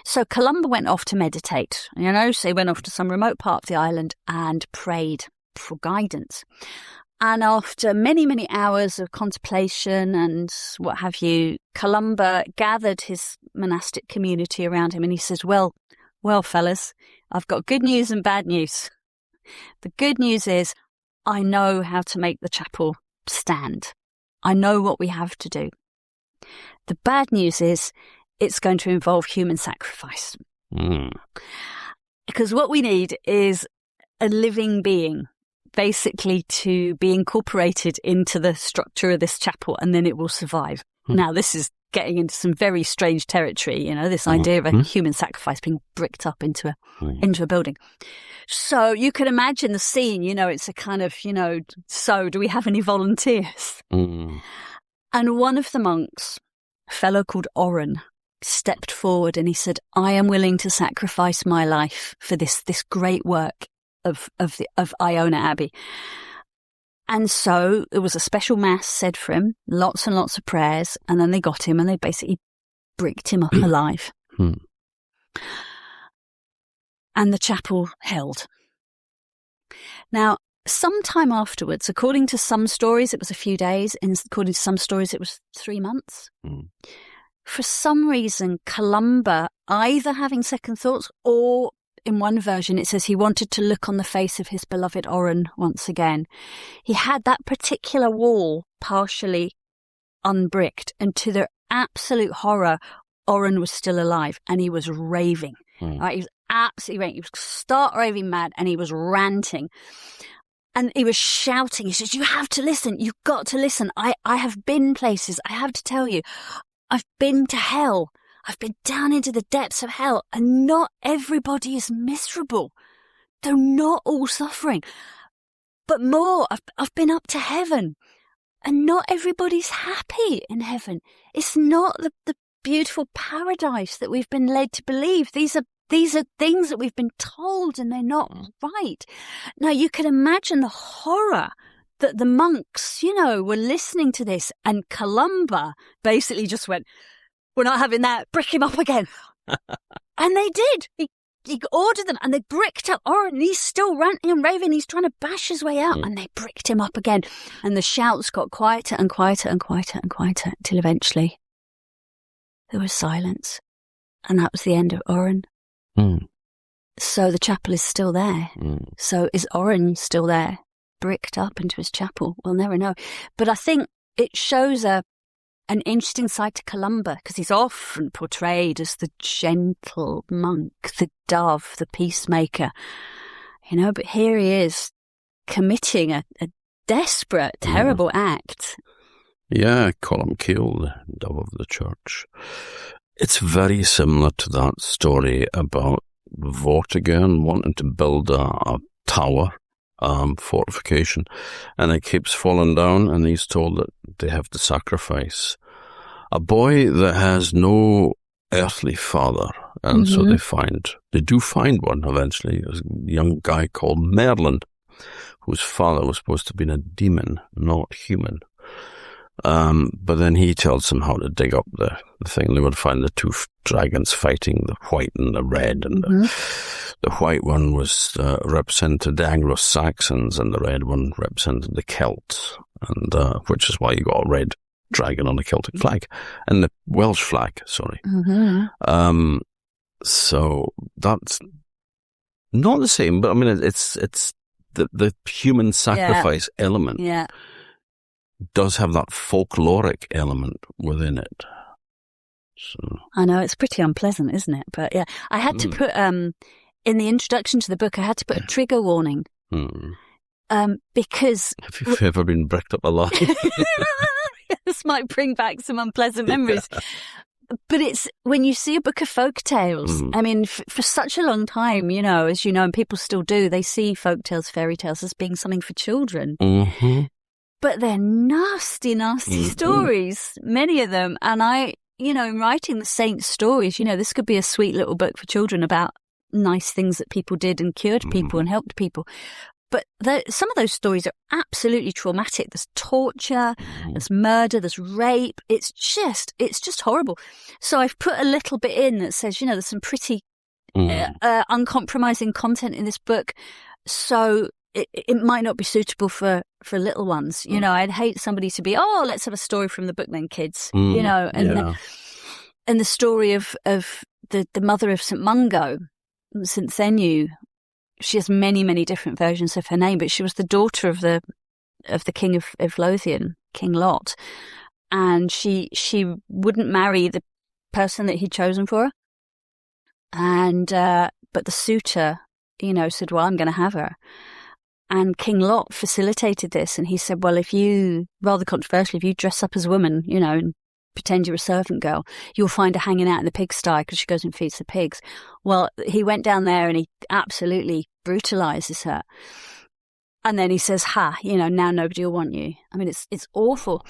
So Columba went off to meditate, you know, so he went off to some remote part of the island and prayed for guidance. And after many, many hours of contemplation and what have you, Columba gathered his monastic community around him, and he says, well, fellas, I've got good news and bad news. The good news is, I know how to make the chapel stand. I know what we have to do. The bad news is it's going to involve human sacrifice. Because what we need is a living being, basically, to be incorporated into the structure of this chapel, and then it will survive. Now, this is getting into some very strange territory, you know, this idea of a human sacrifice being bricked up into a building. So you can imagine the scene, you know, it's a kind of, you know, so do we have any volunteers? And one of the monks, a fellow called Oran, stepped forward and he said, I am willing to sacrifice my life for this great work of Iona Abbey. And so there was a special mass said for him, lots and lots of prayers, and then they got him and they basically bricked him up alive. And the chapel held. Now, sometime afterwards, according to some stories, it was a few days, and according to some stories, it was 3 months. For some reason, Columba, either having second thoughts, or in one version, it says he wanted to look on the face of his beloved Oran once again. He had that particular wall partially unbricked, and to their absolute horror, Oran was still alive, and he was raving. Right? He was absolutely raving. He was start raving mad, and he was ranting. And he was shouting. He says, you have to listen. You've got to listen. I have been places. I have to tell you. I've been to hell. I've been down into the depths of hell, and not everybody is miserable. They're not all suffering. But more, I've been up to heaven, and not everybody's happy in heaven. It's not the beautiful paradise that we've been led to believe. These are things that we've been told, and they're not right. Now, you can imagine the horror that the monks, you know, were listening to this, and Columba basically just went, we're not having that, brick him up again. And they did. He ordered them, and they bricked up Oran, and he's still ranting and raving. He's trying to bash his way out, and they bricked him up again. And the shouts got quieter and quieter and quieter and quieter, until eventually there was silence. And that was the end of Oran. So the chapel is still there. So is Oran still there, bricked up into his chapel? We'll never know. But I think it shows an interesting side to Columba, because he's often portrayed as the gentle monk, the dove, the peacemaker, you know, but here he is committing a desperate, terrible act. Yeah, Columkill, the dove of the church. It's very similar to that story about Vortigern wanting to build a tower, fortification, and it keeps falling down, and he's told that they have to sacrifice a boy that has no earthly father. And so they do find one eventually, a young guy called Merlin, whose father was supposed to be a demon, not human. But then he tells them how to dig up the thing. They would find the two dragons fighting, the white and the red, and the white one was represented the Anglo-Saxons, and the red one represented the Celts, and which is why you got a red dragon on the Celtic flag, and the Welsh flag, sorry. So that's not the same, but I mean, it's the human sacrifice element. Yeah. Does have that folkloric element within it. So. I know, it's pretty unpleasant, isn't it? But yeah, I had to put, in the introduction to the book, I had to put a trigger warning. Because... Have you ever been bricked up alive? This might bring back some unpleasant memories. Yeah. But it's, when you see a book of folk tales, I mean, for such a long time, you know, as you know, and people still do, they see folk tales, fairy tales as being something for children. But they're nasty, nasty stories, many of them. And I, you know, in writing the saints' stories, you know, this could be a sweet little book for children about nice things that people did and cured people and helped people. But some of those stories are absolutely traumatic. There's torture, there's murder, there's rape. It's just horrible. So I've put a little bit in that says, you know, there's some pretty uncompromising content in this book. So it might not be suitable for little ones. You know, I'd hate somebody to be, let's have a story from the book then, kids. You know, and the story of the mother of St Mungo, St Thenu. She has many, many different versions of her name, but she was the daughter of the king of Lothian, King Lot, and she wouldn't marry the person that he'd chosen for her, and but the suitor, you know, said, "Well, I'm going to have her," and King Lot facilitated this, and he said, "Well, if you, rather controversially, if you dress up as a woman, you know, and pretend you're a servant girl, you'll find her hanging out in the pigsty because she goes and feeds the pigs." Well, he went down there and he absolutely brutalizes her. And then he says, you know, now nobody will want you. I mean, it's awful.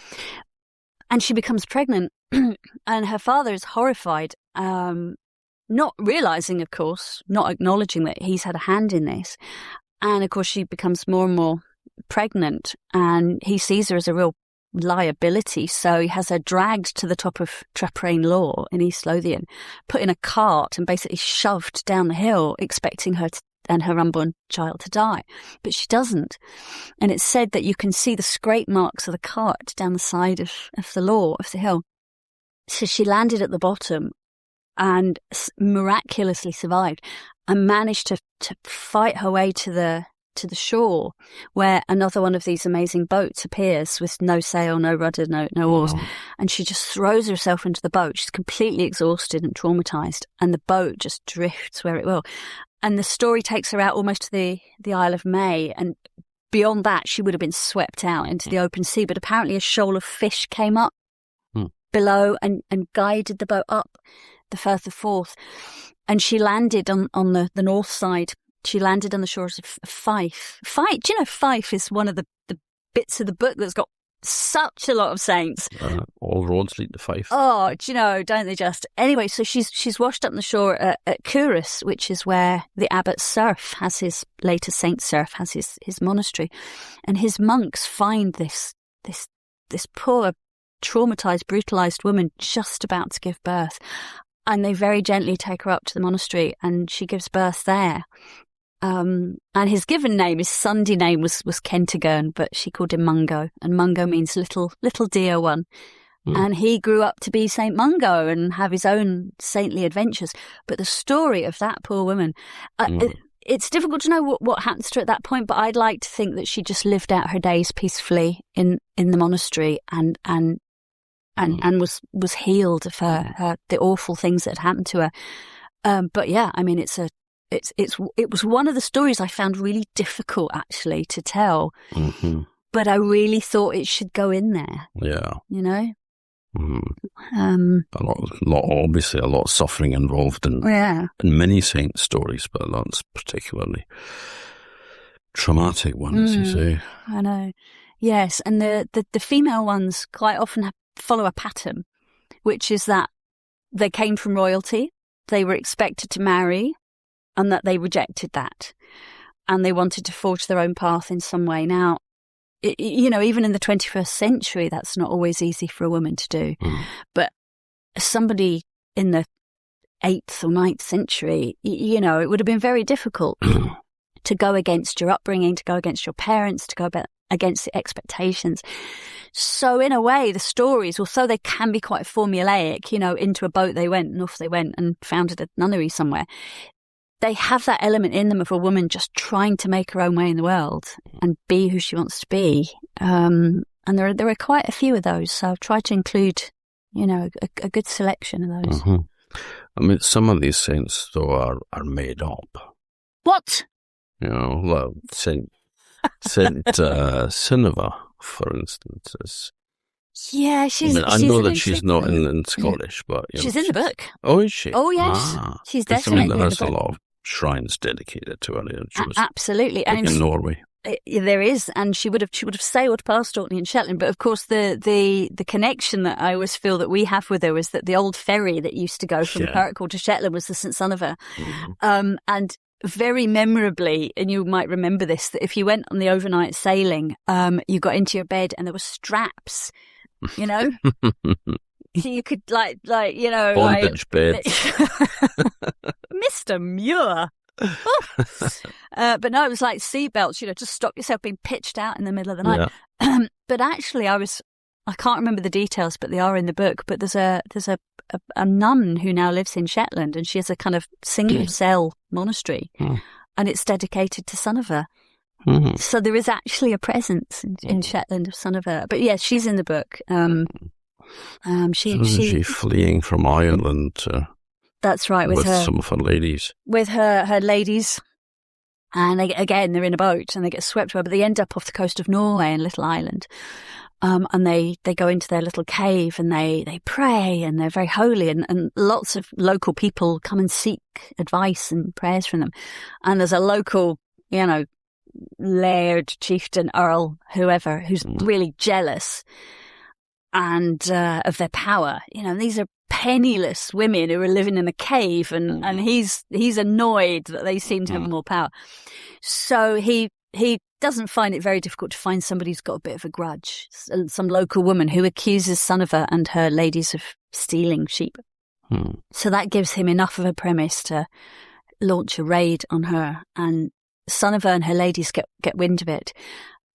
And she becomes pregnant and her father is horrified, not realizing, of course, not acknowledging that he's had a hand in this. And of course, she becomes more and more pregnant and he sees her as a real liability, so he has her dragged to the top of Traprain Law in East Lothian, put in a cart and basically shoved down the hill, expecting her and her unborn child to die. But she doesn't. And it's said that you can see the scrape marks of the cart down the side of the law, of the hill. So she landed at the bottom and miraculously survived and managed to fight her way to the shore, where another one of these amazing boats appears with no sail, no rudder, no oars. And she just throws herself into the boat. She's completely exhausted and traumatized, and the boat just drifts where it will. And the story takes her out almost to the Isle of May, and beyond that she would have been swept out into the open sea. But apparently a shoal of fish came up below and guided the boat up the Firth of Forth, and she landed on the north side. She landed on the shores of Fife. Do you know Fife is one of the bits of the book that's got such a lot of saints? All roads lead to Fife. Oh, do you know, don't they just? Anyway, so she's washed up on the shore at Curus, which is where the abbot Cerf has his, later Saint Cerf has his monastery. And his monks find this poor, traumatized, brutalized woman just about to give birth. And they very gently take her up to the monastery and she gives birth there. And his given name, his Sunday name was Kentigern, but she called him Mungo, and Mungo means little dear one. And he grew up to be Saint Mungo and have his own saintly adventures. But the story of that poor woman, it's difficult to know what happens to her at that point. But I'd like to think that she just lived out her days peacefully in the monastery and was healed of the awful things that had happened to her. But yeah, I mean, it was one of the stories I found really difficult actually to tell, but I really thought it should go in there. Yeah, you know, obviously a lot of suffering involved in many saint stories, but that's particularly traumatic ones. You say, I know. Yes, and the female ones quite often follow a pattern, which is that they came from royalty, they were expected to marry, and that they rejected that, and they wanted to forge their own path in some way. Now, you know, even in the 21st century, that's not always easy for a woman to do. But somebody in the 8th or 9th century, you know, it would have been very difficult to go against your upbringing, to go against your parents, to go against the expectations. So in a way, the stories, although they can be quite formulaic, you know, into a boat they went and off they went and founded a nunnery somewhere, they have that element in them of a woman just trying to make her own way in the world and be who she wants to be. And there are quite a few of those. So I've tried to include a good selection of those. Mm-hmm. I mean, some of these saints, though, are made up. What? Well, Saint Sunniva, for instance, is... Yeah, I know that she's not in Scottish, but... She's in the book. Oh, is she? Oh, yes. She's definitely in the book. There's a lot of shrines dedicated to her. Absolutely. And in Norway. There is, and she would have sailed past Orkney and Shetland, but of course the connection that I always feel that we have with her was that the old ferry that used to go from Kirkwall to Shetland was the St Sunniva. Mm-hmm. And very memorably, and you might remember this, that if you went on the overnight sailing, you got into your bed and there were straps, so you could bondage bed. Mr. Muir. But no, it was like seatbelts, to stop yourself being pitched out in the middle of the night. Yeah. But actually, I can't remember the details, but they are in the book. But there's a nun who now lives in Shetland, and she has a kind of single cell monastery, and it's dedicated to Sunniva. Mm. So there is actually a presence in Shetland of Sunniva. But yes, she's in the book. She fleeing from Ireland. That's right, with some of her ladies. With her ladies. And they're in a boat and they get swept away, but they end up off the coast of Norway in a little island. And they go into their little cave and they pray, and they're very holy, and lots of local people come and seek advice and prayers from them. And there's a local, laird, chieftain, earl, whoever, who's really jealous and of their power. These are penniless women who are living in a cave, and he's annoyed that they seem to have more power. So he doesn't find it very difficult to find somebody who's got a bit of a grudge, some local woman who accuses Sunniva and her ladies of stealing sheep. So that gives him enough of a premise to launch a raid on her, and Sunniva and her ladies get wind of it.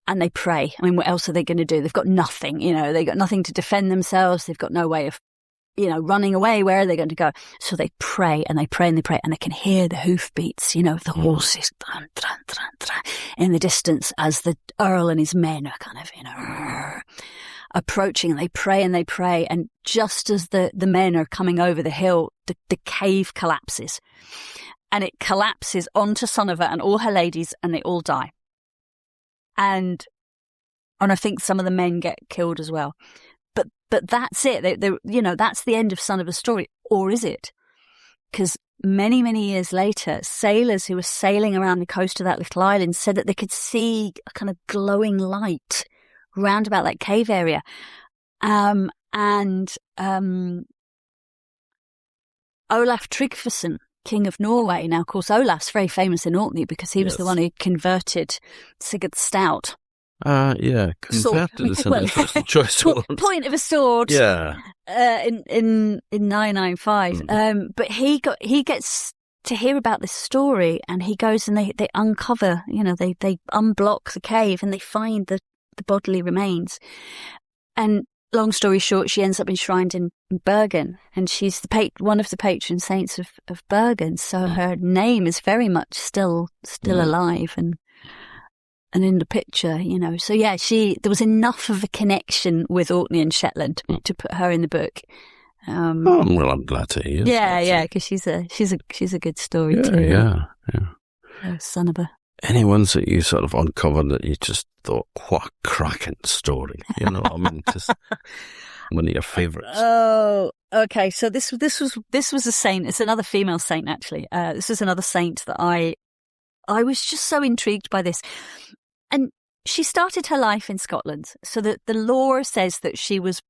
And they pray. I mean, what else are they going to do? They've got nothing, they've got nothing to defend themselves. They've got no way of, running away. Where are they going to go? So they pray and they pray and they pray, and they can hear the hoofbeats, of the horses in the distance as the Earl and his men are kind of, approaching. And they pray and they pray. And just as the men are coming over the hill, the cave collapses. And it collapses onto Sunniva and all her ladies, and they all die. And I think some of the men get killed as well. But that's it. That's the end of Sunniva's story. Or is it? Because many, many years later, sailors who were sailing around the coast of that little island said that they could see a kind of glowing light round about that cave area. Olaf Tryggvason, King of Norway. Now, of course, Olaf's very famous in Orkney because he was the one who converted Sigurd Stout. Converted is an interesting choice. Point of a sword. Yeah. In 995. But he gets to hear about this story, and he goes and they uncover, they unblock the cave and they find the bodily remains. And long story short, she ends up enshrined in Bergen, and she's one of the patron saints of Bergen. So her name is very much still alive and in the picture, So yeah, there was enough of a connection with Orkney and Shetland to put her in the book. Well, I'm glad to hear. Yeah, because she's a good story too. Yeah. Sunniva. Any ones that you sort of uncovered that you just thought, what a cracking story? Just one of your favourites. Oh, okay. So this was a saint. It's another female saint, actually. This is another saint that I was just so intrigued by this. And she started her life in Scotland. So that the lore says that she was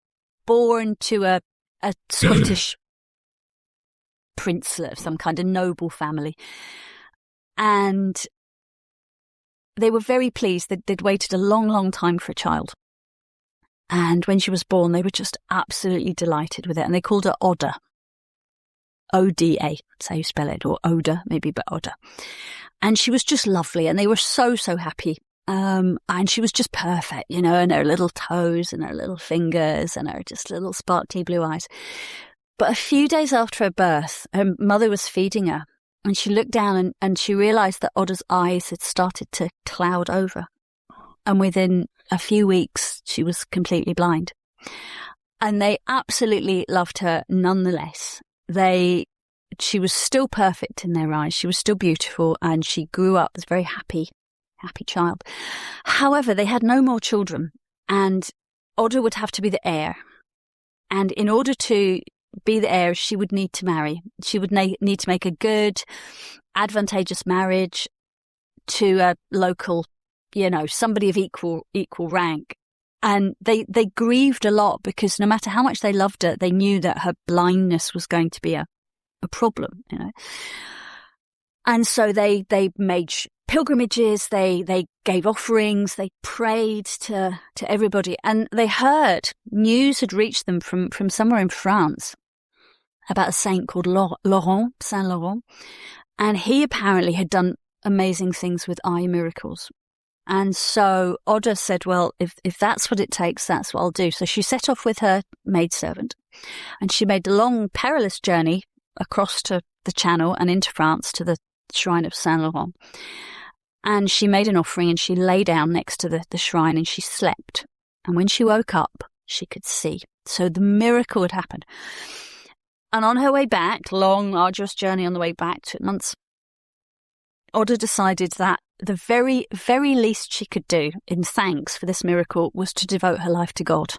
born to a Scottish princelet of some kind, a noble family. And they were very pleased that they'd waited a long, long time for a child. And when she was born, they were just absolutely delighted with it. And they called her Oda. Oda, that's how you spell it, or Oda, maybe, but Oda. And she was just lovely, and they were so, so happy. And she was just perfect, and her little toes and her little fingers and her just little sparkly blue eyes. But a few days after her birth, her mother was feeding her, and she looked down and she realised that Oda's eyes had started to cloud over. And within a few weeks, she was completely blind. And they absolutely loved her nonetheless. She was still perfect in their eyes. She was still beautiful, and she grew up as a very happy child. However, they had no more children, and Oda would have to be the heir. And in order to be the heir, she would need to marry. She would need to make a good, advantageous marriage to a local, somebody of equal rank. And they grieved a lot, because no matter how much they loved her, they knew that her blindness was going to be a problem, And so they made pilgrimages, they gave offerings, they prayed to everybody. And they heard, news had reached them from somewhere in France about a saint called Saint Laurent. And he apparently had done amazing things with eye miracles. And so Oda said, well, if that's what it takes, that's what I'll do. So she set off with her maidservant, and she made a long, perilous journey across to the Channel and into France to the shrine of Saint Laurent. And she made an offering, and she lay down next to the shrine, and she slept. And when she woke up, she could see. So the miracle had happened. And on her way back, long, arduous journey on the way back, took months, Oda decided that the very, very least she could do in thanks for this miracle was to devote her life to God.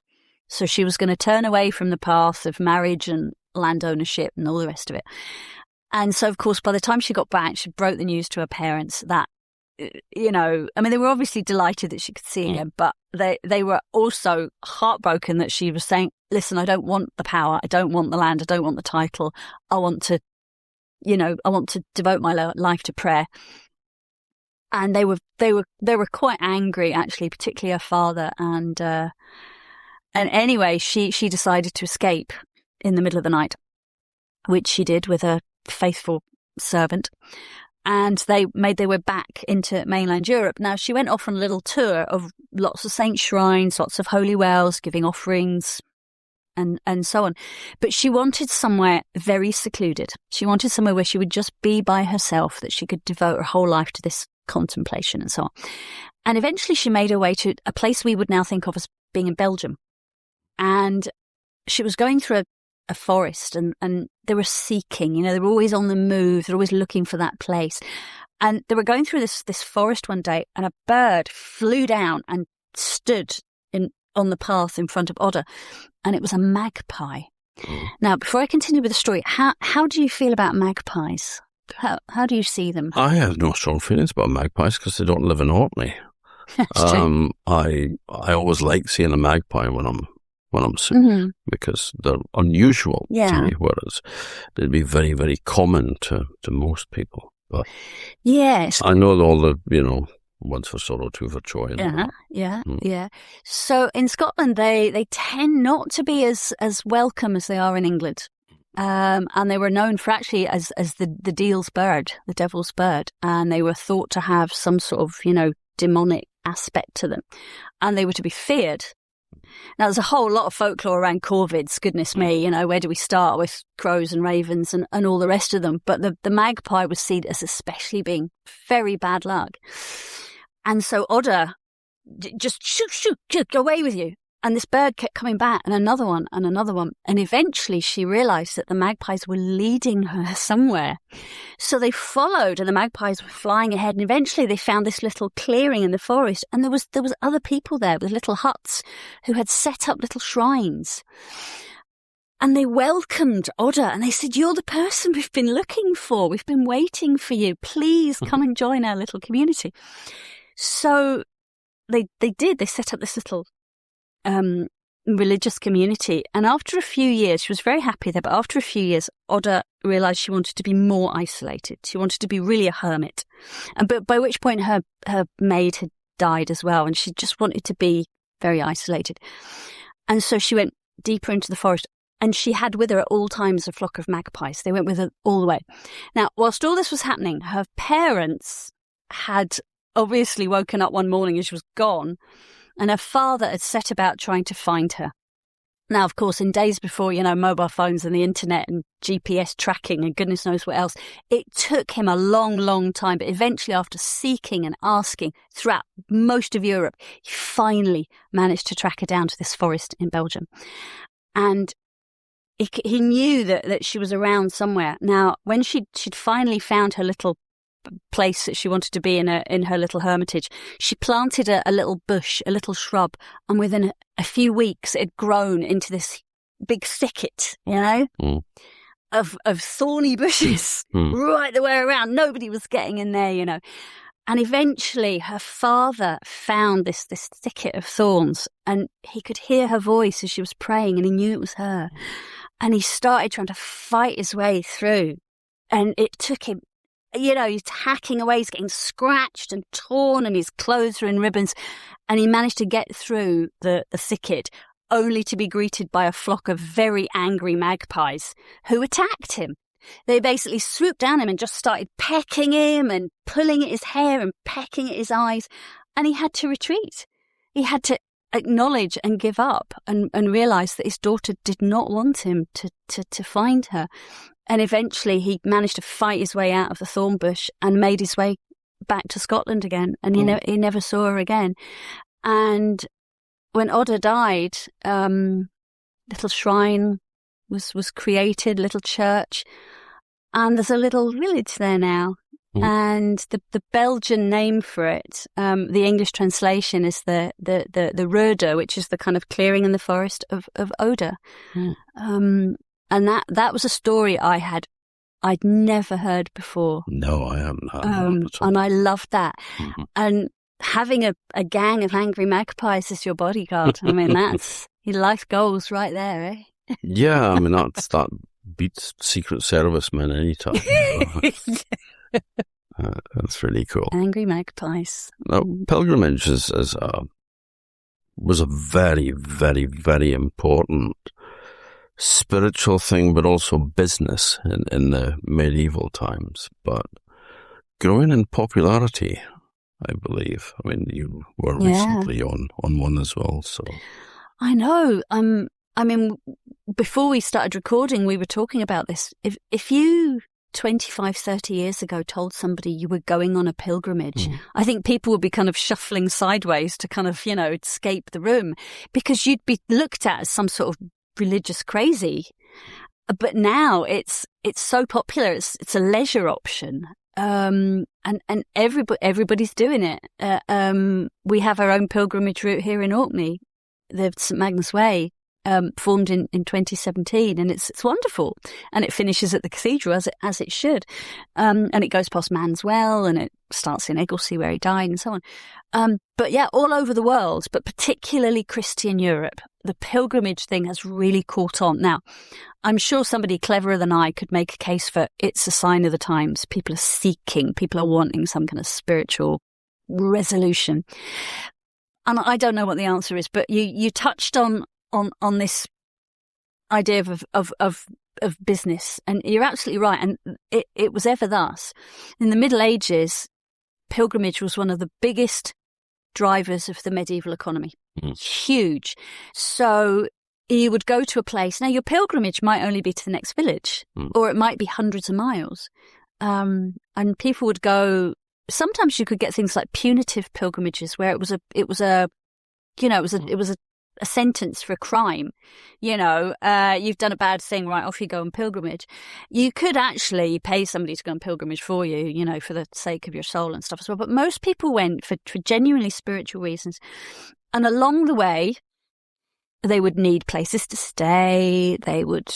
So she was going to turn away from the path of marriage and land ownership and all the rest of it. And so, of course, by the time she got back, she broke the news to her parents that, they were obviously delighted that she could see again, but they were also heartbroken that she was saying, listen, I don't want the power, I don't want the land, I don't want the title, I want to devote my life to prayer. And they were quite angry, actually, particularly her father. And anyway, she decided to escape in the middle of the night, which she did with a faithful servant. And they made their way back into mainland Europe. Now, she went off on a little tour of lots of saint shrines, lots of holy wells, giving offerings, and so on. But she wanted somewhere very secluded. She wanted somewhere where she would just be by herself, that she could devote her whole life to this contemplation and so on. And eventually she made her way to a place we would now think of as being in Belgium. And she was going through a forest, and they were seeking, they were always on the move, they're always looking for that place. And they were going through this forest one day, and a bird flew down and stood on the path in front of Oda, and it was a magpie. Now, before I continue with the story, how do you feel about magpies? How do you see them? I have no strong feelings about magpies because they don't live in Orkney. That's true. I always like seeing a magpie when I'm sick, because they're unusual to me, whereas they'd be very, very common to most people. But yes, I know all the once for sorrow, two for joy. Yeah. So in Scotland, they tend not to be as welcome as they are in England. And they were known for actually as the deil's bird, the devil's bird. And they were thought to have some sort of, demonic aspect to them. And they were to be feared. Now, there's a whole lot of folklore around corvids, goodness me, where do we start with crows and ravens and all the rest of them? But the magpie was seen as especially being very bad luck. And so Oda just shoot, away with you. And this bird kept coming back, and another one, and another one. And eventually she realised that the magpies were leading her somewhere. So they followed, and the magpies were flying ahead. And eventually they found this little clearing in the forest. And there was other people there with little huts who had set up little shrines. And they welcomed Oda, and they said, you're the person we've been looking for. We've been waiting for you. Please come and join our little community. So they did. They set up this little religious community. And after a few years, she was very happy there, but after a few years, Oda realised she wanted to be more isolated. She wanted to be really a hermit. But by which point her maid had died as well, and she just wanted to be very isolated. And so she went deeper into the forest, and she had with her at all times a flock of magpies. They went with her all the way. Now, whilst all this was happening, her parents had obviously woken up one morning and she was gone, and her father had set about trying to find her. Now, of course, in days before, mobile phones and the internet and GPS tracking and goodness knows what else, it took him a long, long time. But eventually, after seeking and asking throughout most of Europe, he finally managed to track her down to this forest in Belgium. And he knew that she was around somewhere. Now, when she'd finally found her little place that she wanted to be in her little hermitage, she planted a little bush, a little shrub, and within a few weeks it had grown into this big thicket, of thorny bushes right the way around. Nobody was getting in there, And eventually her father found this thicket of thorns, and he could hear her voice as she was praying, and he knew it was her. And he started trying to fight his way through, and it took him, he's hacking away, he's getting scratched and torn, and his clothes are in ribbons, and he managed to get through the thicket, only to be greeted by a flock of very angry magpies who attacked him. They basically swooped down him and just started pecking him and pulling at his hair and pecking at his eyes, and he had to retreat. He had to acknowledge and give up and realise that his daughter did not want him to find her. And eventually he managed to fight his way out of the thorn bush and made his way back to Scotland again, and he never saw her again. And when Oda died, little shrine was created, little church, and there's a little village there now. And the Belgian name for it, the English translation is the Röder, which is the kind of clearing in the forest of Oda. And that was a story I'd never heard before. No, I haven't heard that. And I loved that. And having a gang of angry magpies as your bodyguard, I mean, that's your life goals right there, eh? Yeah, I mean, that beats Secret Service men anytime. That's really cool. Angry magpies. Now, pilgrimage was a very, very, very important spiritual thing, but also business in the medieval times. But growing in popularity, I believe. I mean, you were recently on one as well, so. I know. I mean, before we started recording, we were talking about this. If you 25, 30 years ago told somebody you were going on a pilgrimage, I think people would be kind of shuffling sideways to kind of, escape the room, because you'd be looked at as some sort of religious crazy. But now it's so popular. It's a leisure option. And everybody's doing it. We have our own pilgrimage route here in Orkney, the St Magnus Way, formed in 2017, and it's wonderful. And it finishes at the cathedral as it should, and it goes past Manswell, and it starts in Egglesey where he died, and so on. But yeah, all over the world, but particularly Christian Europe, the pilgrimage thing has really caught on. Now, I'm sure somebody cleverer than I could make a case for it's a sign of the times. People are seeking, people are wanting some kind of spiritual resolution. And I don't know what the answer is, but you touched on this idea of business, and you're absolutely right. And it was ever thus. In the Middle Ages, pilgrimage was one of the biggest drivers of the medieval economy. Huge. So you would go to a place. Now, your pilgrimage might only be to the next village, or it might be hundreds of miles. And people would go. Sometimes you could get things like punitive pilgrimages, where it was a sentence for a crime. You've done a bad thing, right, off you go on pilgrimage. You could actually pay somebody to go on pilgrimage for you, for the sake of your soul and stuff as well. But most people went for genuinely spiritual reasons. And along the way, they would need places to stay. They would,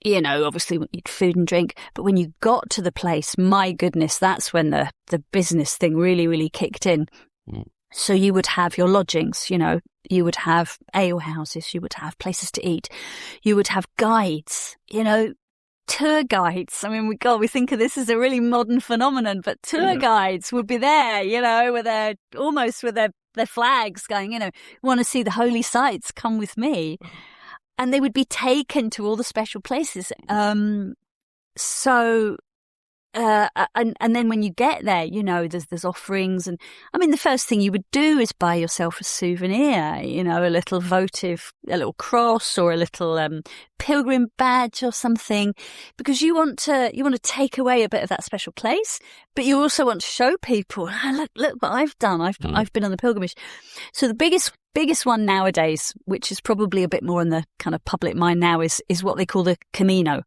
obviously eat food and drink. But when you got to the place, my goodness, that's when the business thing really, really kicked in. So you would have your lodgings, you would have ale houses, you would have places to eat, you would have guides, tour guides. I mean, we think of this as a really modern phenomenon, but tour guides would be there, with their flags going, want to see the holy sites, come with me. And they would be taken to all the special places. So And then when you get there, you know, there's offerings. And I mean, the first thing you would do is buy yourself a souvenir, you know, a little votive, a little cross or a little pilgrim badge or something, because you want to take away a bit of that special place, but you also want to show people, look what I've done. I've been on the pilgrimage. So the biggest one nowadays, which is probably a bit more in the kind of public mind now, is what they call the Camino.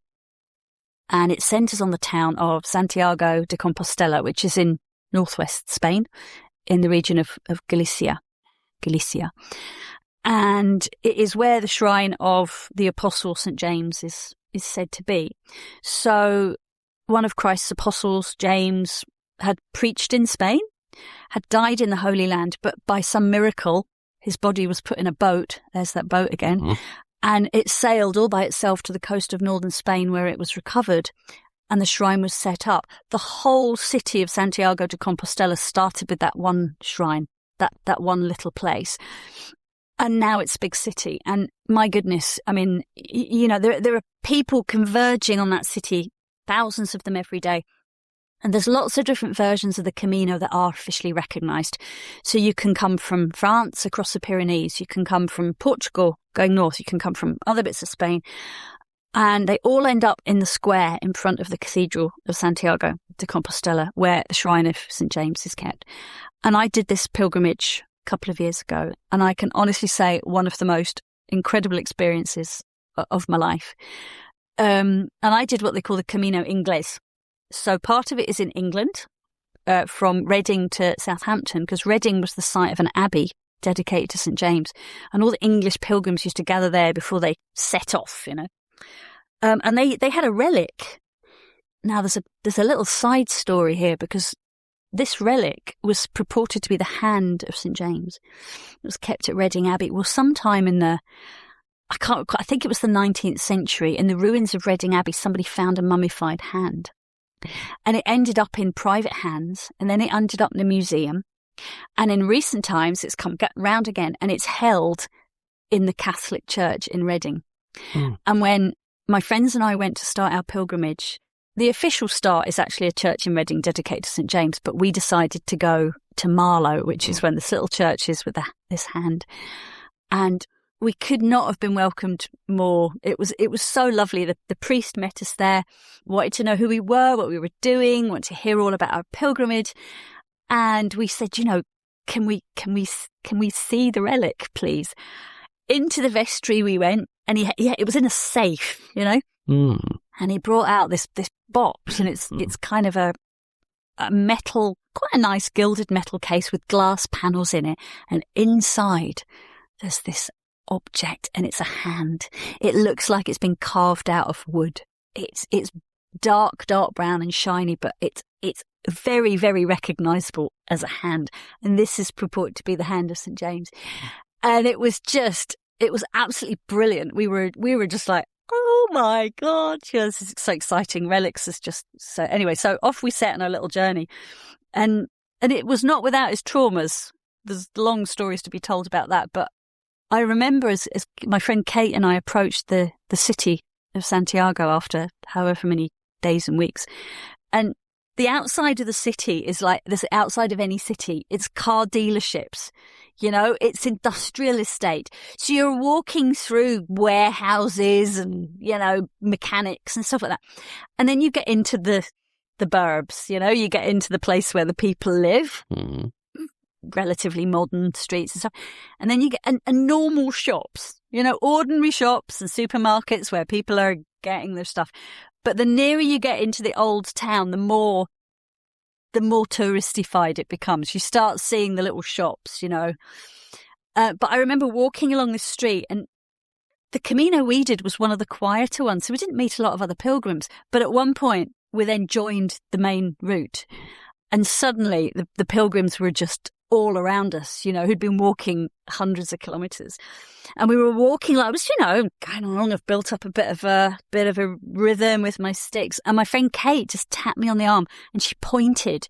And it centres on the town of Santiago de Compostela, which is in northwest Spain, in the region of Galicia. And it is where the shrine of the Apostle St James is said to be. So one of Christ's apostles, James, had preached in Spain, had died in the Holy Land, but by some miracle, his body was put in a boat. There's that boat again. Mm. And it sailed all by itself to the coast of northern Spain, where it was recovered, and the shrine was set up. The whole city of Santiago de Compostela started with that one shrine, that one little place. And now it's a big city. And my goodness, I mean, you know, there are people converging on that city, thousands of them every day. And there's lots of different versions of the Camino that are officially recognised. So you can come from France across the Pyrenees. You can come from Portugal going north. You can come from other bits of Spain. And they all end up in the square in front of the Cathedral of Santiago de Compostela, where the shrine of St James is kept. And I did this pilgrimage a couple of years ago. And I can honestly say one of the most incredible experiences of my life. And I did what they call the Camino Inglés. So part of it is in England, from Reading to Southampton, because Reading was the site of an abbey dedicated to St James, and all the English pilgrims used to gather there before they set off, you know. And they had a relic. Now there's a little side story here, because this relic was purported to be the hand of St James. It was kept at Reading Abbey. Well, sometime in I think it was the 19th century, in the ruins of Reading Abbey, somebody found a mummified hand. And it ended up in private hands, and then it ended up in a museum. And in recent times, it's come round again, and it's held in the Catholic Church in Reading. Mm. And when my friends and I went to start our pilgrimage, the official start is actually a church in Reading dedicated to St James, but we decided to go to Marlow, which is when this little church is with this hand. And we could not have been welcomed more. It was so lovely. The priest met us there, wanted to know who we were, what we were doing, wanted to hear all about our pilgrimage. And we said, you know, can we see the relic, please? Into the vestry we went, and it was in a safe, you know. Mm. And he brought out this box, and it's kind of a metal, quite a nice gilded metal case with glass panels in it, and inside there's this object, and it's a hand. It looks like it's been carved out of wood. It's dark brown and shiny, but it's very, very recognisable as a hand. And this is purported to be the hand of St James. And it was absolutely brilliant. We were just like, oh my God, this is so exciting. Relics is just so. Anyway, so off we set on our little journey, and it was not without its traumas. There's long stories to be told about that, but I remember as my friend Kate and I approached the city of Santiago after however many days and weeks. And the outside of the city is like the outside of any city. It's car dealerships, you know, it's industrial estate. So you're walking through warehouses and, you know, mechanics and stuff like that. And then you get into the burbs, you know, you get into the place where the people live. Mm-hmm. Relatively modern streets and stuff. And then you get a normal shops, you know, ordinary shops and supermarkets where people are getting their stuff. But the nearer you get into the old town, the more touristified it becomes. You start seeing the little shops, you know. But I remember walking along the street, and the Camino we did was one of the quieter ones. So we didn't meet a lot of other pilgrims. But at one point, we then joined the main route. And suddenly the pilgrims were just all around us, you know, who'd been walking hundreds of kilometres. And we were walking like, I was, you know, going along. I've built up a bit of a rhythm with my sticks. And my friend Kate just tapped me on the arm, and she pointed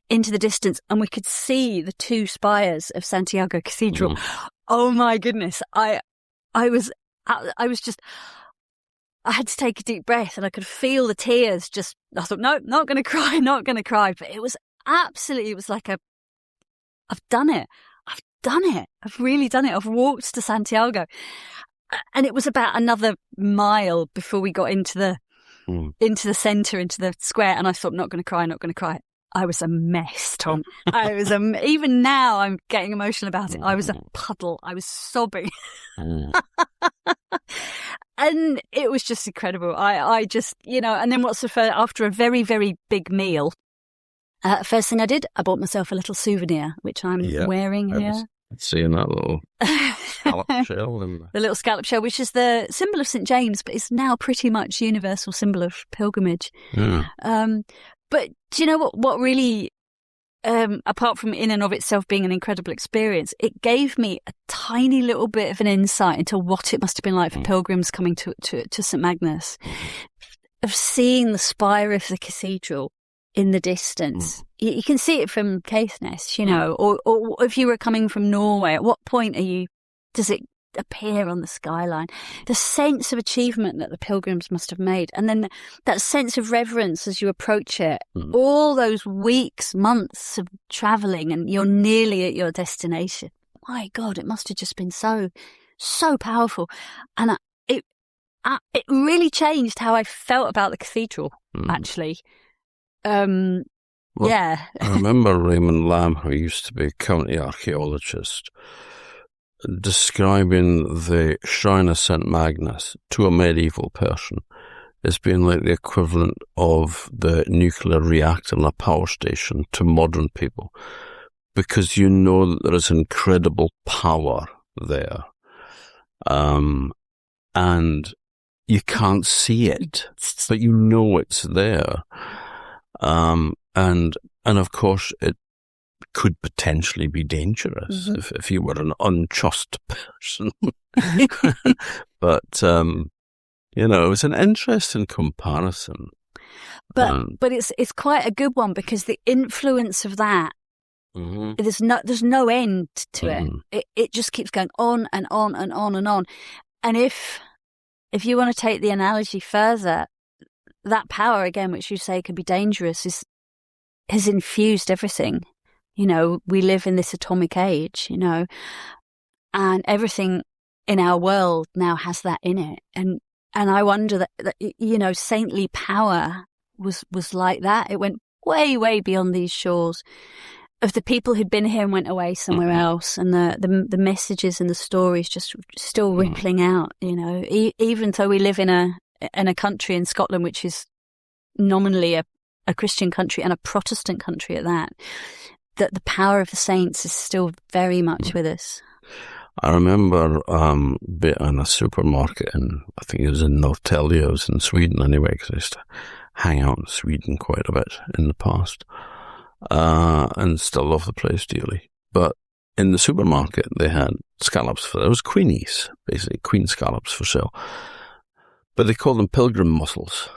into the distance, and we could see the two spires of Santiago Cathedral. Mm. Oh my goodness. I was just, I had to take a deep breath, and I could feel the tears. I thought, no, not going to cry, not going to cry. But it was like I've done it. I've really done it. I've walked to Santiago. And it was about another mile before we got into the centre, into the square. And I thought, not going to cry. I was a mess, Tom. Even now I'm getting emotional about it. I was a puddle. I was sobbing. And it was just incredible. I just, and then after a very, very big meal, first thing I did, I bought myself a little souvenir, which I'm wearing here. Seeing that little scallop shell. The little scallop shell, which is the symbol of St James, but it's now pretty much universal symbol of pilgrimage. Yeah. But do you know what really, apart from in and of itself being an incredible experience, it gave me a tiny little bit of an insight into what it must have been like for pilgrims coming to St Magnus, of seeing the spire of the cathedral in the distance. You can see it from Caithness, or if you were coming from Norway, at what point does it appear on the skyline? The sense of achievement that the pilgrims must have made, and then that sense of reverence as you approach it, all those weeks, months of travelling, and you're nearly at your destination. My God, it must have just been so powerful. And it really changed how I felt about the cathedral, actually. I remember Raymond Lamb, who used to be a county archaeologist, describing the shrine of St Magnus to a medieval person as being like the equivalent of the nuclear reactor in a power station to modern people, because that there is incredible power there, and you can't see it, but it's there. And of course it could potentially be dangerous if you were an unjust person. But, it was an interesting comparison. But it's quite a good one, because the influence of that, there's no end to it. It just keeps going on and on and on and on. And if you want to take the analogy further, that power, again, which you say could be dangerous, has infused everything. We live in this atomic age, and everything in our world now has that in it. And I wonder that saintly power was like that. It went way, way beyond these shores of the people who'd been here and went away somewhere else, and the messages and the stories just still rippling out, even though we live in a country in Scotland which is nominally a Christian country, and a Protestant country at that the power of the saints is still very much with us. I remember in a supermarket, and I think it was in Norrtälje, it was in Sweden anyway, because I used to hang out in Sweden quite a bit in the past, and still love the place dearly. But in the supermarket, they had scallops there was queenies, basically queen scallops for sale. But they called them pilgrim mussels.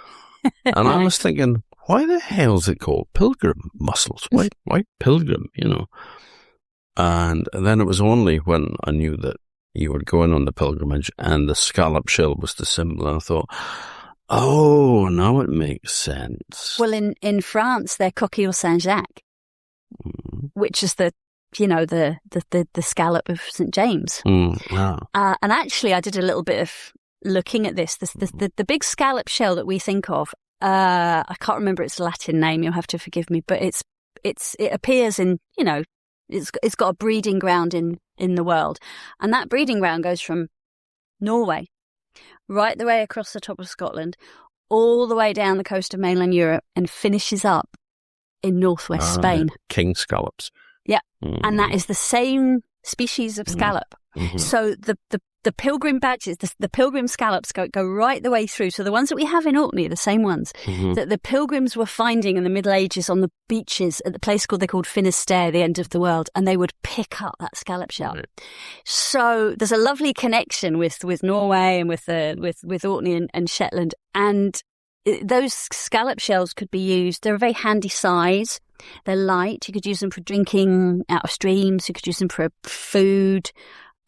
And I was thinking, why the hell is it called pilgrim mussels? Why pilgrim, And then it was only when I knew that you were going on the pilgrimage and the scallop shell was the symbol, and I thought, oh, now it makes sense. Well, in France, they're coquille Saint-Jacques, which is the scallop of St James. Wow. And actually, I did a little bit of looking at this. The big scallop shell that we think of, I can't remember its Latin name, you'll have to forgive me, but it appears in, it's got a breeding ground in the world. And that breeding ground goes from Norway right the way across the top of Scotland, all the way down the coast of mainland Europe, and finishes up in northwest Spain. King scallops. Yeah. And that is the same species of scallop. So the pilgrim badges, the pilgrim scallops go right the way through. So the ones that we have in Orkney, the same ones that the pilgrims were finding in the Middle Ages on the beaches at the place they called Finisterre, the end of the world, and they would pick up that scallop shell. Right. So there's a lovely connection with Norway and with Orkney and Shetland, and those scallop shells could be used. They're a very handy size. They're light. You could use them for drinking out of streams. You could use them for food.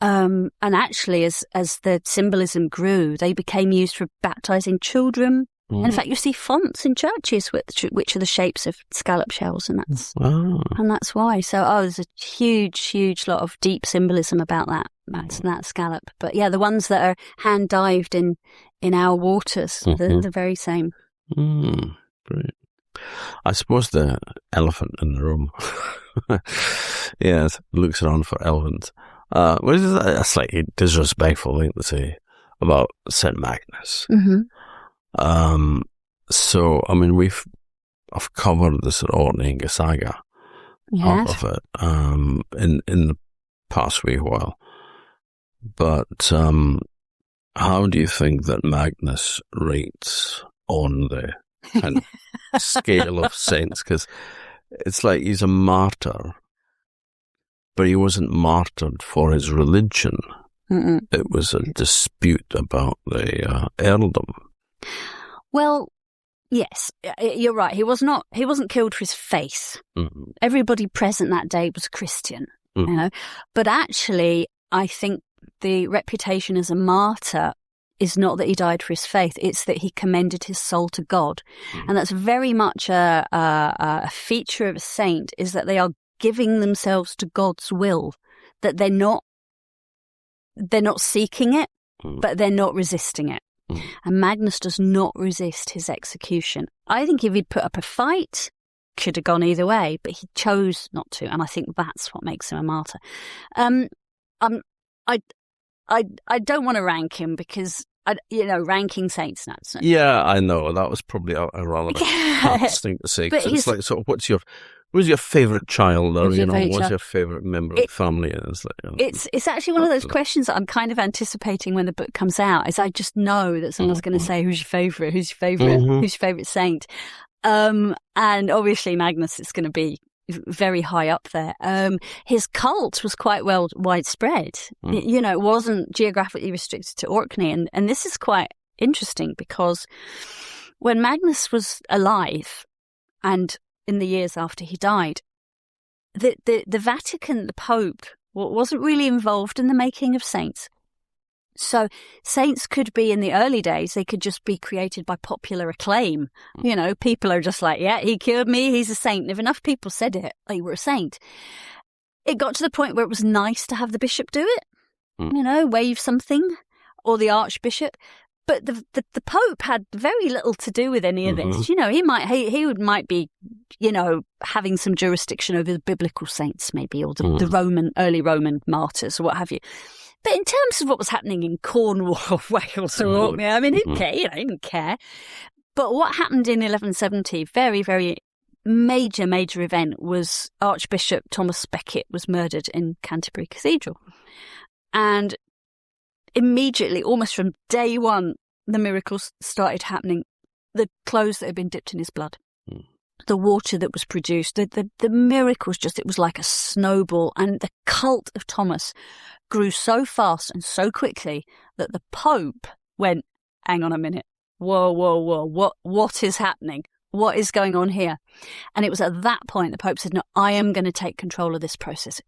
And actually, as the symbolism grew, they became used for baptizing children. In fact, you see fonts in churches which are the shapes of scallop shells, and that's why. So, there's a huge lot of deep symbolism about that scallop. But yeah, the ones that are hand dived in our waters, they're the very same. Brilliant. I suppose the elephant in the room. Yes, looks around for elephants. What is a slightly disrespectful thing to say about St Magnus? So, I mean, I've covered this Orkney saga out of it in the past wee while. But how do you think that Magnus rates on the kind of scale of saints? Because it's like he's a martyr, but he wasn't martyred for his religion. It was a dispute about the earldom. Well, yes, you're right. He wasn't killed for his faith. Everybody present that day was Christian, you know. But actually, I think the reputation as a martyr is not that he died for his faith; it's that he commended his soul to God, and that's very much a feature of a saint, is that they are giving themselves to God's will, that they're not seeking it, but they're not resisting it. And Magnus does not resist his execution. I think if he'd put up a fight, could have gone either way, but he chose not to, and I think that's what makes him a martyr. I don't want to rank him because ranking saints. Yeah, I know that was probably a rather harsh thing to say. It's like, sort of, who's your favourite child, or what's your favourite member of the family? It's actually one of those questions that I'm kind of anticipating when the book comes out. Is I just know that someone's going to say, "Who's your favourite? Who's your favourite? Who's your favourite saint?" And obviously Magnus is going to be very high up there. His cult was quite widespread. It wasn't geographically restricted to Orkney, and this is quite interesting because when Magnus was alive and in the years after he died, the Vatican, the Pope, wasn't really involved in the making of saints. So saints could be, in the early days, they could just be created by popular acclaim. People are just like, yeah, he cured me, he's a saint. And if enough people said it, they were a saint. It got to the point where it was nice to have the bishop do it, wave something, or the archbishop. But the Pope had very little to do with any of this. He might be, having some jurisdiction over the biblical saints, maybe, or the early Roman martyrs, or what have you. But in terms of what was happening in Cornwall, Wales, or Orkney, I mean, he didn't care. But what happened in 1170, very, very major event, was Archbishop Thomas Becket was murdered in Canterbury Cathedral. And immediately, almost from day one, the miracles started happening. The clothes that had been dipped in his blood, the water that was produced, the miracles, it was like a snowball. And the cult of Thomas grew so fast and so quickly that the Pope went, hang on a minute, whoa, what is happening? What is going on here? And it was at that point the Pope said, no, I am going to take control of this process.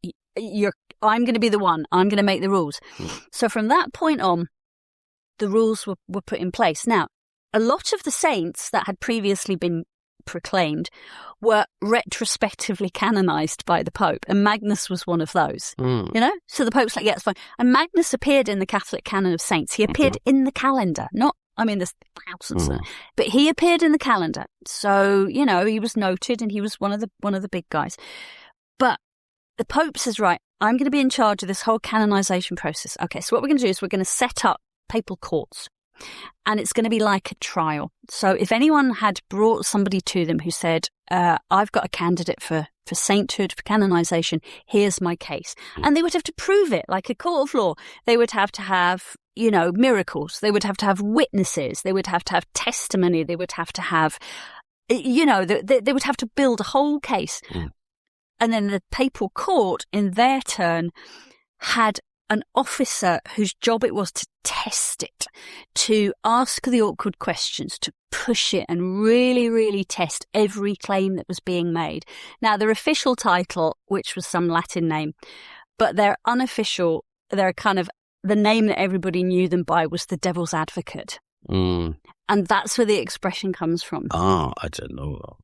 I'm going to be the one. I'm going to make the rules. So from that point on, the rules were put in place. Now, a lot of the saints that had previously been proclaimed were retrospectively canonized by the Pope, and Magnus was one of those. So the Pope's like, yeah, it's fine. And Magnus appeared in the Catholic canon of saints. He appeared in the calendar, there's thousands, but he appeared in the calendar. So, he was noted, and he was one of the big guys. But the Pope says, right, I'm going to be in charge of this whole canonization process. Okay, so what we're going to do is we're going to set up papal courts, and it's going to be like a trial. So if anyone had brought somebody to them who said, I've got a candidate for sainthood, for canonization, here's my case. And they would have to prove it like a court of law. They would have to have, miracles. They would have to have witnesses. They would have to have testimony. They would have to have, they would have to build a whole case. And then the papal court, in their turn, had an officer whose job it was to test it, to ask the awkward questions, to push it and really, really test every claim that was being made. Now, their official title, which was some Latin name, but their unofficial they're kind of, the name that everybody knew them by was the devil's advocate. And that's where the expression comes from. Ah, I didn't know that.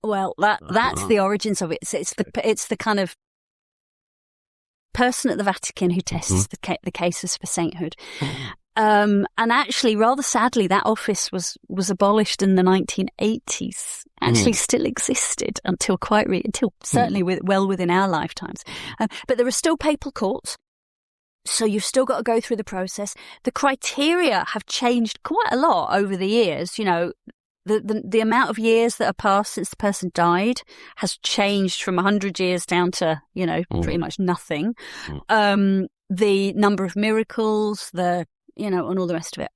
Well, that's the origins of it. It's the kind of person at the Vatican who tests the cases for sainthood. And actually, rather sadly, that office was abolished in the 1980s. Actually, still existed until certainly well within our lifetimes. But there are still papal courts, so you've still got to go through the process. The criteria have changed quite a lot over the years. You know, the amount of years that have passed since the person died has changed from 100 years down to, you know, pretty much nothing. The number of miracles, and all the rest of it.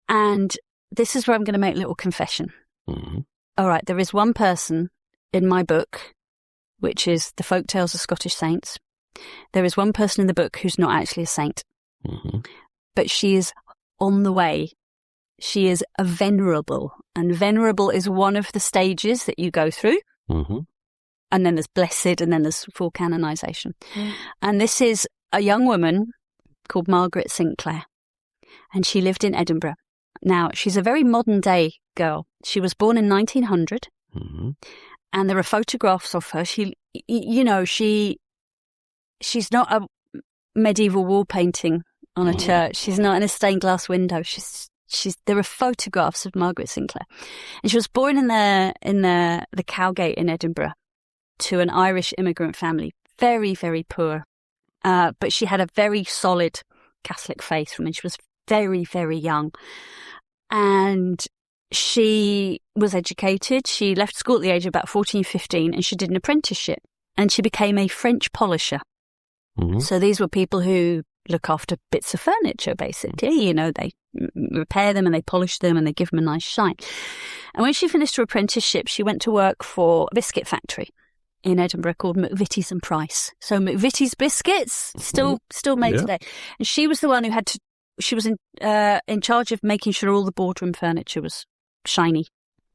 And this is where I'm going to make a little confession. All right, there is one person in my book, which is the folk tales of Scottish saints. There is one person in the book who's not actually a saint, but she is on the way. She is a venerable, and venerable is one of the stages that you go through. And then there's blessed, and then there's full canonization. And this is a young woman called Margaret Sinclair, and she lived in Edinburgh. Now, she's a very modern day girl. She was born in 1900, and there are photographs of her. She's not a medieval wall painting on a church. She's not in a stained glass window. There are photographs of Margaret Sinclair, and she was born in the Cowgate in Edinburgh to an Irish immigrant family, very, very poor, but she had a very solid Catholic faith from when she was very, very young, and she was educated. She left school at the age of about 14, 15, and she did an apprenticeship, and she became a French polisher. So these were people who look after bits of furniture, basically. You know, they repair them and they polish them and they give them a nice shine. And when she finished her apprenticeship, she went to work for a biscuit factory in Edinburgh called McVitie's and Price. So McVitie's biscuits still made today. And she was the one who she was in charge of making sure all the boardroom furniture was shiny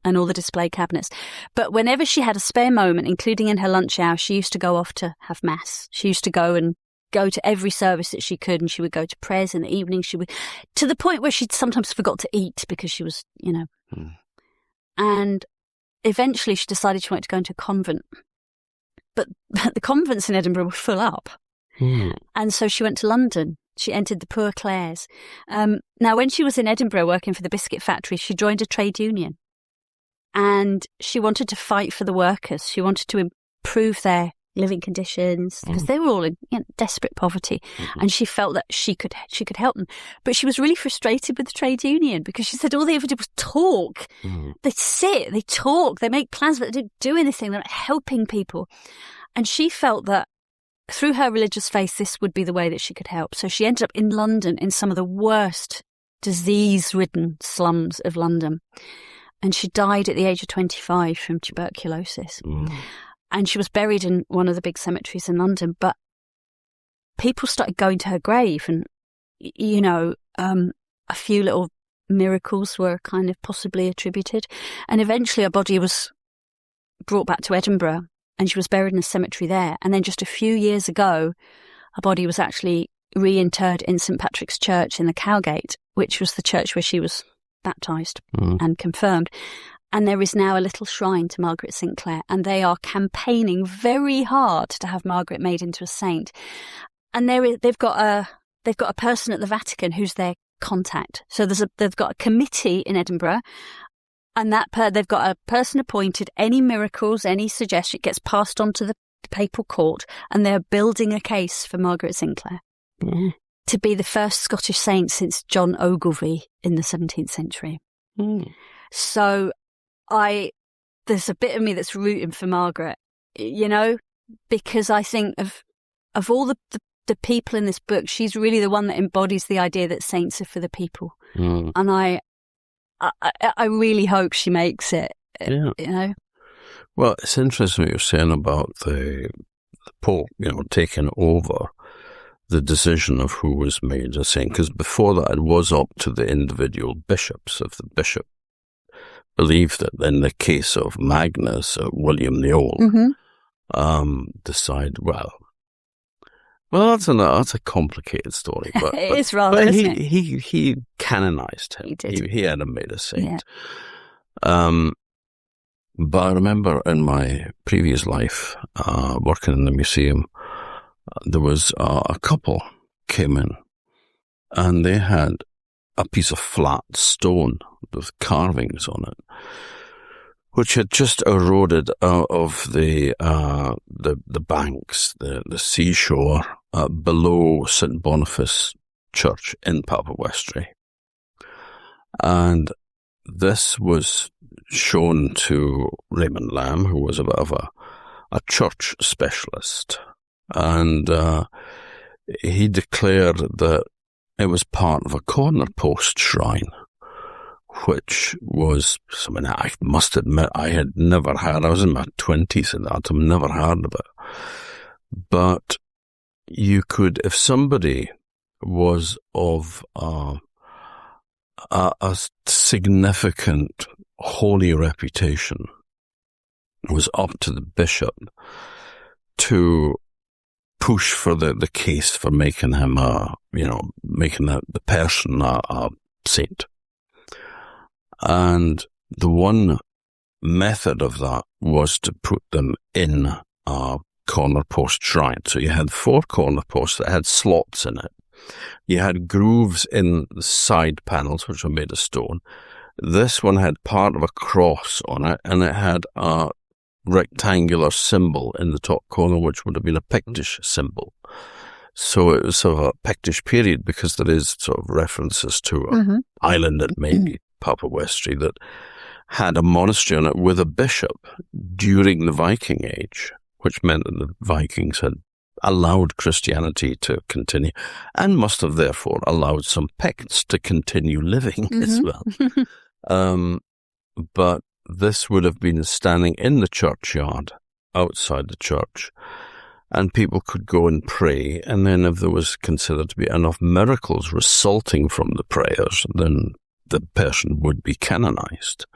and all the display cabinets. But whenever she had a spare moment, including in her lunch hour, she used to go off to have mass. She used to go to every service that she could, and she would go to prayers in the evening. She would, to the point where she'd sometimes forgot to eat because she was, And eventually she decided she wanted to go into a convent. But the convents in Edinburgh were full up. And so she went to London. She entered the Poor Clares. Now, when she was in Edinburgh working for the biscuit factory, she joined a trade union. And she wanted to fight for the workers. She wanted to improve their living conditions because they were all in desperate poverty. And she felt that she could help them. But she was really frustrated with the trade union because she said all they ever did was talk. They sit, they talk, they make plans, but they didn't do anything. They're not helping people. And she felt that through her religious faith, this would be the way that she could help. So she ended up in London in some of the worst disease-ridden slums of London. And she died at the age of 25 from tuberculosis. And she was buried in one of the big cemeteries in London. But people started going to her grave and, a few little miracles were kind of possibly attributed. And eventually her body was brought back to Edinburgh and she was buried in a cemetery there. And then just a few years ago, her body was actually reinterred in St Patrick's Church in the Cowgate, which was the church where she was baptised and confirmed. And there is now a little shrine to Margaret Sinclair, and they are campaigning very hard to have Margaret made into a saint. And they've got a person at the Vatican who's their contact. So they've got a committee in Edinburgh, and they've got a person appointed. Any miracles, any suggestion gets passed on to the papal court, and they're building a case for Margaret Sinclair to be the first Scottish saint since John Ogilvie in the 17th century. So there's a bit of me that's rooting for Margaret, because I think of all the people in this book, she's really the one that embodies the idea that saints are for the people. And I really hope she makes it, Well, it's interesting what you're saying about the Pope, taking over the decision of who was made a saint, because before that it was up to the individual bishops. If the bishop believed that in the case of Magnus, William the Old, decide, well, Well, that's a complicated story, but it is rather. But isn't it? he canonized him. He did. He had him made a saint. Yeah. But I remember in my previous life, working in the museum, there was a couple came in, and they had a piece of flat stone with carvings on it, which had just eroded out of the banks, the seashore below St Boniface Church in Papa Westray. And this was shown to Raymond Lamb, who was a bit of a church specialist. And he declared that it was part of a corner post shrine, which was something I must admit I had never heard. I was in my 20s and I'd never heard of it. But you could, if somebody was of a significant holy reputation, was up to the bishop to push for the case for making him making the person a saint. And the one method of that was to put them in a corner post shrine. So you had 4 corner posts that had slots in it. You had grooves in the side panels, which were made of stone. This one had part of a cross on it, and it had a rectangular symbol in the top corner, which would have been a Pictish symbol. So it was sort of a Pictish period, because there is sort of references to an island that maybe Papa Westray that had a monastery on it with a bishop during the Viking Age, which meant that the Vikings had allowed Christianity to continue and must have therefore allowed some Picts to continue living as well. But this would have been standing in the churchyard outside the church, and people could go and pray, and then if there was considered to be enough miracles resulting from the prayers, then the person would be canonized.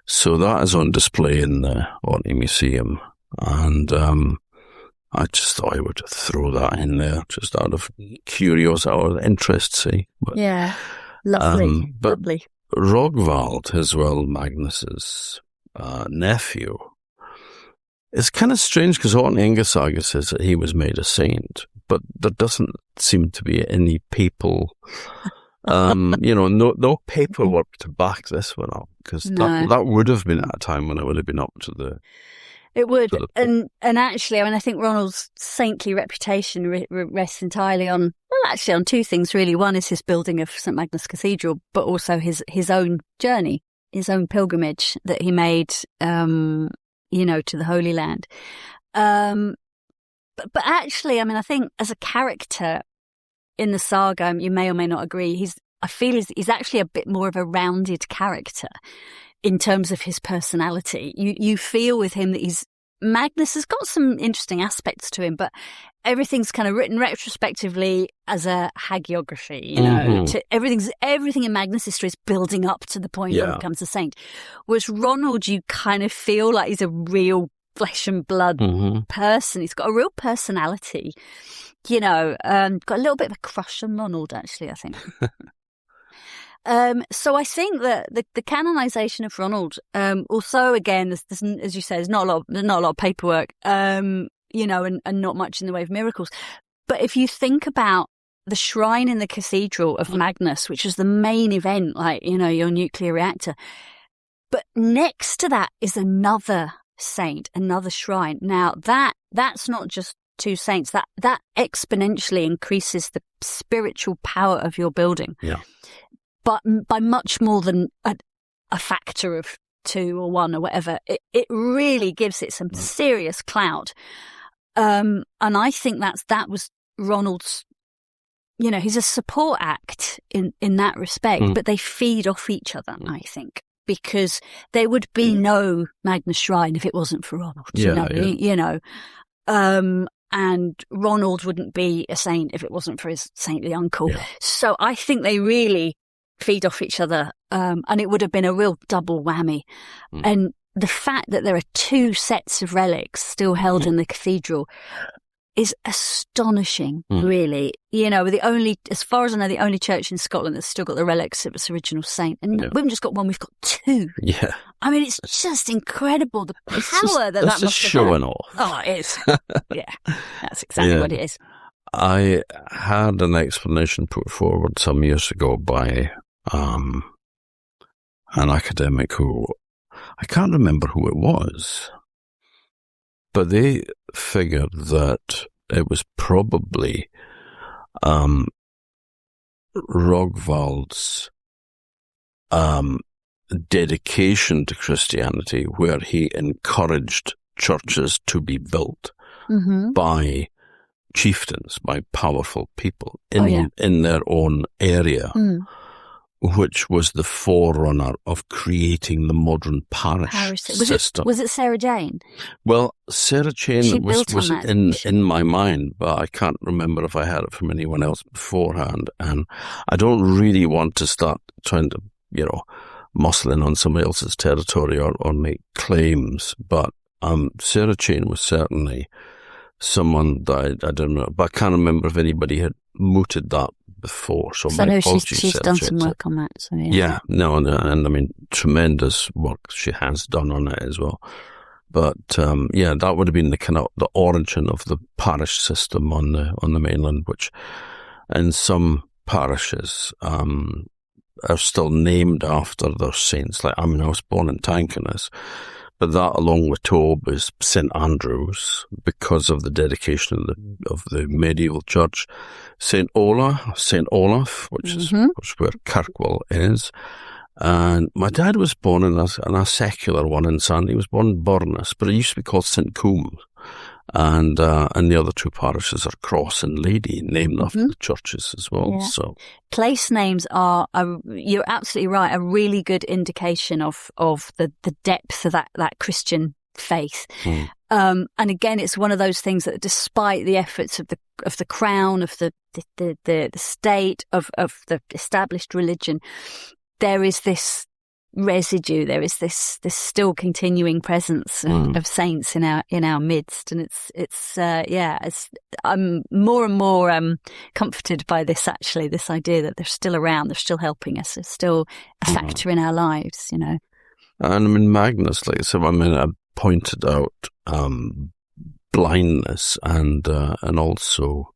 So that is on display in the Orkney Museum, and I just thought I would throw that in there just out of curiosity or interest, see. But, yeah, lovely, lovely. Rognvald, as well, Magnus's nephew, it's kind of strange because Orkney Ingersaga says that he was made a saint, but there doesn't seem to be any papal, no paperwork to back this one up, because that would have been at a time when it would have been up to the. It would, and actually, I mean, I think Ronald's saintly reputation rests entirely on, on 2 things, really. One is his building of St Magnus Cathedral, but also his own journey, his own pilgrimage that he made, to the Holy Land. But actually, I mean, I think as a character in the saga, you may or may not agree, I feel he's actually a bit more of a rounded character in terms of his personality. You feel with him that Magnus has got some interesting aspects to him, but everything's kind of written retrospectively as a hagiography, everything in Magnus' history is building up to the point where he becomes a saint. Whereas Ronald, you kind of feel like he's a real flesh and blood person. He's got a real personality, got a little bit of a crush on Ronald, actually, I think. So I think that the canonization of Ronald, also again, there's, as you say, there's not a lot of paperwork, and not much in the way of miracles. But if you think about the shrine in the Cathedral of Magnus, which is the main event, your nuclear reactor, but next to that is another saint, another shrine. Now that's not just 2 saints. That exponentially increases the spiritual power of your building. Yeah. But by much more than a factor of 2 or 1 or whatever, it really gives it some serious clout. And I think that was Ronald's, he's a support act in that respect, but they feed off each other, I think, because there would be no Magnus Shrine if it wasn't for Ronald, and Ronald wouldn't be a saint if it wasn't for his saintly uncle. Yeah. So I think they really feed off each other, and it would have been a real double whammy. And the fact that there are 2 sets of relics still held in the cathedral is astonishing, really. You know, as far as I know, the only church in Scotland that's still got the relics of its original saint. And we haven't just got one, we've got two. Yeah. I mean, it's just incredible, the power that must have showing off. Oh, it is. Yeah, that's exactly what it is. I had an explanation put forward some years ago by an academic who, I can't remember who it was, but they figured that it was probably Rognvald's dedication to Christianity, where he encouraged churches to be built by chieftains, by powerful people in their own area, which was the forerunner of creating the modern parish system. Was it Sarah Jane? Well, Sarah Jane was in my mind, but I can't remember if I had it from anyone else beforehand. And I don't really want to start trying to, muscle in on somebody else's territory or make claims. But Sarah Jane was certainly someone that I don't know, but I can't remember if anybody had mooted that before. So my apologies, she's done some work on that. So and I mean, tremendous work she has done on it as well. But that would have been the origin of the parish system on the mainland, which in some parishes are still named after their saints. Like, I was born in Tankeness, but that, along with Tob, is St Andrews because of the dedication of the medieval church. St Olaf, which is where Kirkwall is. And my dad was born in a secular one in Sandy. He was born in Burness, but it used to be called St Coombs. And the other two parishes are Cross and Lady, named after the churches as well. Yeah. So place names are, you're absolutely right, a really good indication of the depth of that Christian faith. And again, it's one of those things that, despite the efforts of the crown, of the state, of the established religion, there is this residue, there is this still continuing presence of saints in our midst, and I'm more and more comforted by this idea that they're still around, they're still helping us, they're still a factor in our lives, And I mean, Magnus, I pointed out blindness and also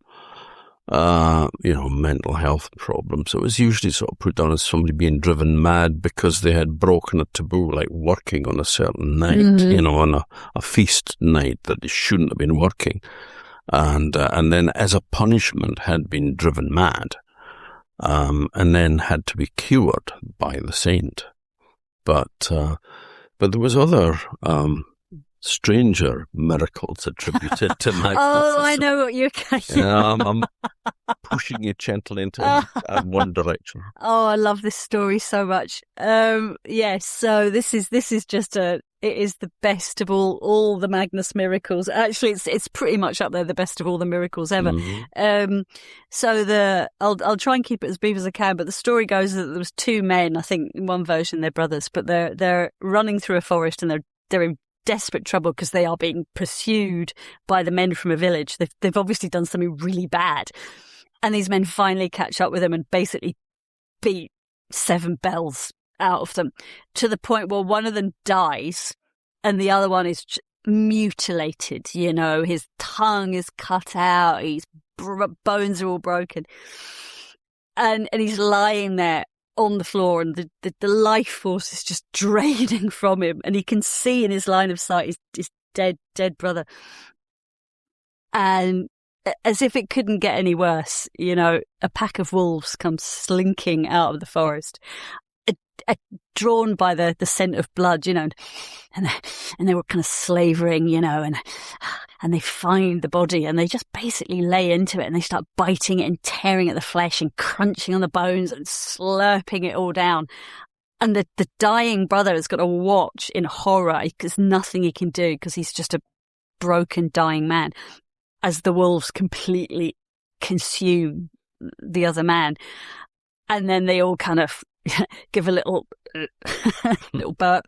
mental health problems. It was usually sort of put down as somebody being driven mad because they had broken a taboo, like working on a certain night, on a feast night that they shouldn't have been working, and then as a punishment had been driven mad, and then had to be cured by the saint. But there was other stranger miracles attributed to Magnus. Oh, I know what you're saying. I'm pushing you gently into one direction. Oh, I love this story so much. Yes, so this is just it is the best of all the Magnus miracles. Actually, it's pretty much up there, the best of all the miracles ever. So I'll try and keep it as brief as I can, but the story goes that there was two men, I think in one version they're brothers, but they're running through a forest and they're in desperate trouble because they are being pursued by the men from a village. They've obviously done something really bad, and these men finally catch up with them and basically beat 7 bells out of them, to the point where one of them dies and the other one is mutilated. His tongue is cut out, his bones are all broken, and he's lying there on the floor, and the life force is just draining from him, and he can see in his line of sight his dead brother. And as if it couldn't get any worse, a pack of wolves comes slinking out of the forest, drawn by the scent of blood, and they were kind of slavering, and they find the body and they just basically lay into it, and they start biting it and tearing at the flesh and crunching on the bones and slurping it all down. And the dying brother has got to watch in horror, because nothing he can do, because he's just a broken, dying man, as the wolves completely consume the other man. And then they all kind of give a little burp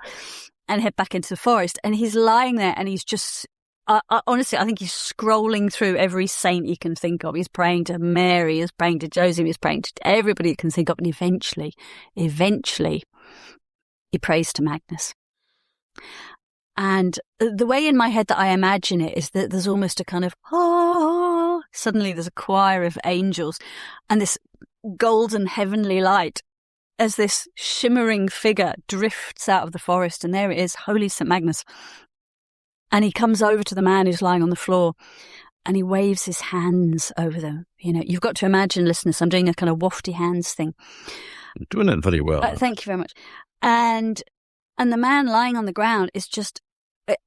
and head back into the forest. And he's lying there and he's just honestly, I think he's scrolling through every saint he can think of. He's praying to Mary, he's praying to Joseph, he's praying to everybody he can think of. And eventually, he prays to Magnus. And the way in my head that I imagine it is that there's almost a kind of, suddenly there's a choir of angels and this golden heavenly light as this shimmering figure drifts out of the forest. And there it is, Holy St Magnus. And he comes over to the man who's lying on the floor and he waves his hands over them. You know, you've got to imagine, listeners, I'm doing a kind of wafty hands thing. You're doing it very well. Thank you very much. And the man lying on the ground is just,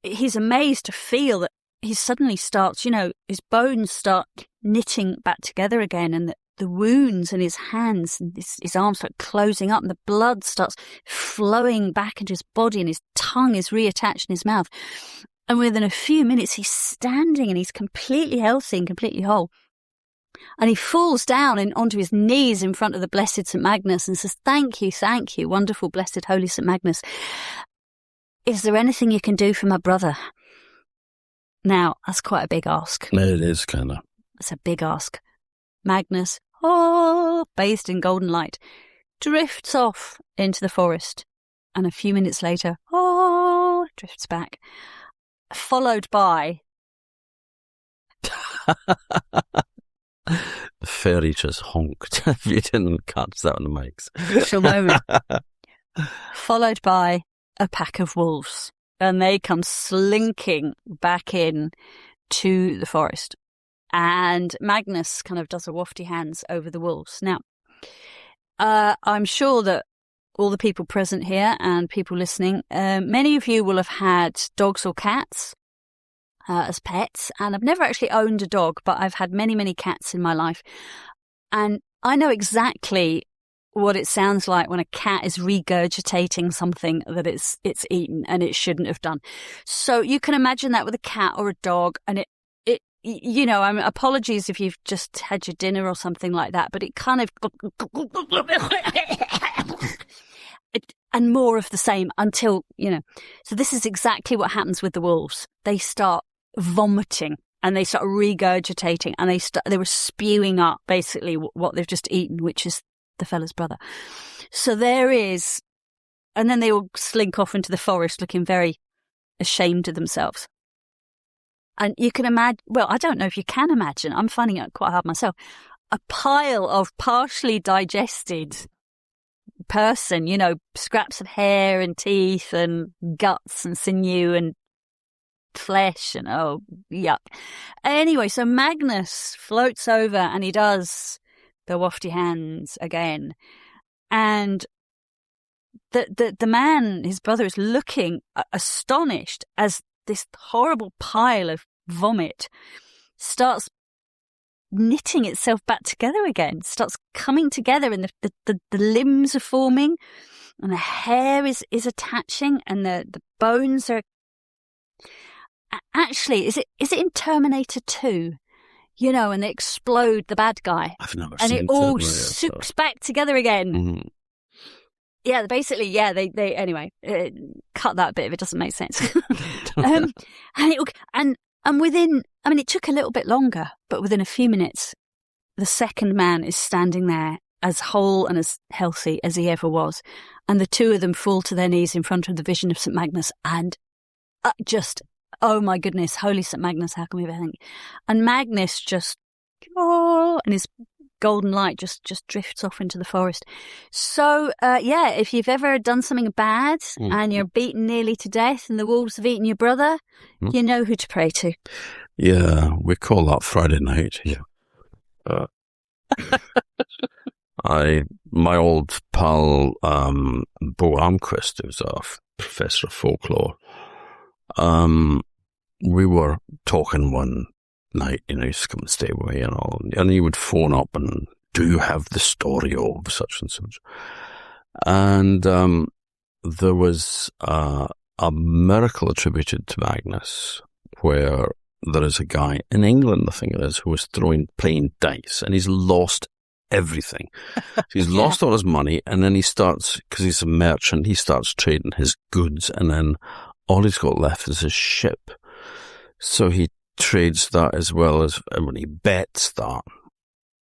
he's amazed to feel that he suddenly starts, you know, his bones start knitting back together again, and the wounds in his hands and his arms start closing up, and the blood starts flowing back into his body, and his tongue is reattached in his mouth. And within a few minutes, he's standing and he's completely healthy and completely whole. And he falls down onto his knees in front of the blessed St Magnus and says, thank you, wonderful, blessed, holy St Magnus. Is there anything you can do for my brother? Now, that's quite a big ask. It is, kind of. It's a big ask. Magnus, bathed in golden light, drifts off into the forest. And a few minutes later, drifts back. Followed by... The fairy just honked. If you didn't catch that on the mics. Actual moment. Followed by a pack of wolves. And they come slinking back in to the forest. And Magnus kind of does a wafty hands over the wolves. Now, I'm sure that all the people present here and people listening, many of you will have had dogs or cats as pets. And I've never actually owned a dog, but I've had many, many cats in my life. And I know exactly what it sounds like when a cat is regurgitating something that it's eaten and it shouldn't have done. So you can imagine that with a cat or a dog, and it you know, I mean, apologies if you've just had your dinner or something like that, but it kind of and more of the same until, you know. So this is exactly what happens with the wolves. They start vomiting and they start regurgitating, and they were spewing up basically what they've just eaten, which is the fella's brother. So there is, and then they all slink off into the forest looking very ashamed of themselves. And you can imagine, well, I don't know if you can imagine, I'm finding it quite hard myself, a pile of partially digested person, you know, scraps of hair and teeth and guts and sinew and flesh and oh, yuck. Anyway, so Magnus floats over and he does the wafty hands again. And the man, his brother, is looking astonished as this horrible pile of vomit starts knitting itself back together again, starts coming together, and the limbs are forming, and the hair is attaching, and the bones are... Actually, is it in Terminator 2? You know, and they explode the bad guy. I've never seen it. And it all soups back together again. Mm-hmm. Yeah, basically, yeah, they anyway, cut that bit if it doesn't make sense. And within, I mean, it took a little bit longer, but within a few minutes, the second man is standing there as whole and as healthy as he ever was. And the two of them fall to their knees in front of the vision of St Magnus and just, oh my goodness, holy St Magnus, how can we ever think? And Magnus just, and his golden light just drifts off into the forest. So, yeah, if you've ever done something bad and you're beaten nearly to death and the wolves have eaten your brother, you know who to pray to. Yeah, we call that Friday night. Yeah. My old pal, Bo Almquist, who's a professor of folklore, we were talking one night, you know, he used to come and stay away and all, and he would phone up and, do you have the story of such and such? And there was a miracle attributed to Magnus where there is a guy in England, I think it is, who was playing dice, and he's lost everything. So he's lost all his money, and then he starts, because he's a merchant, he starts trading his goods, and then all he's got left is his ship. So he trades that as well as when he bets that.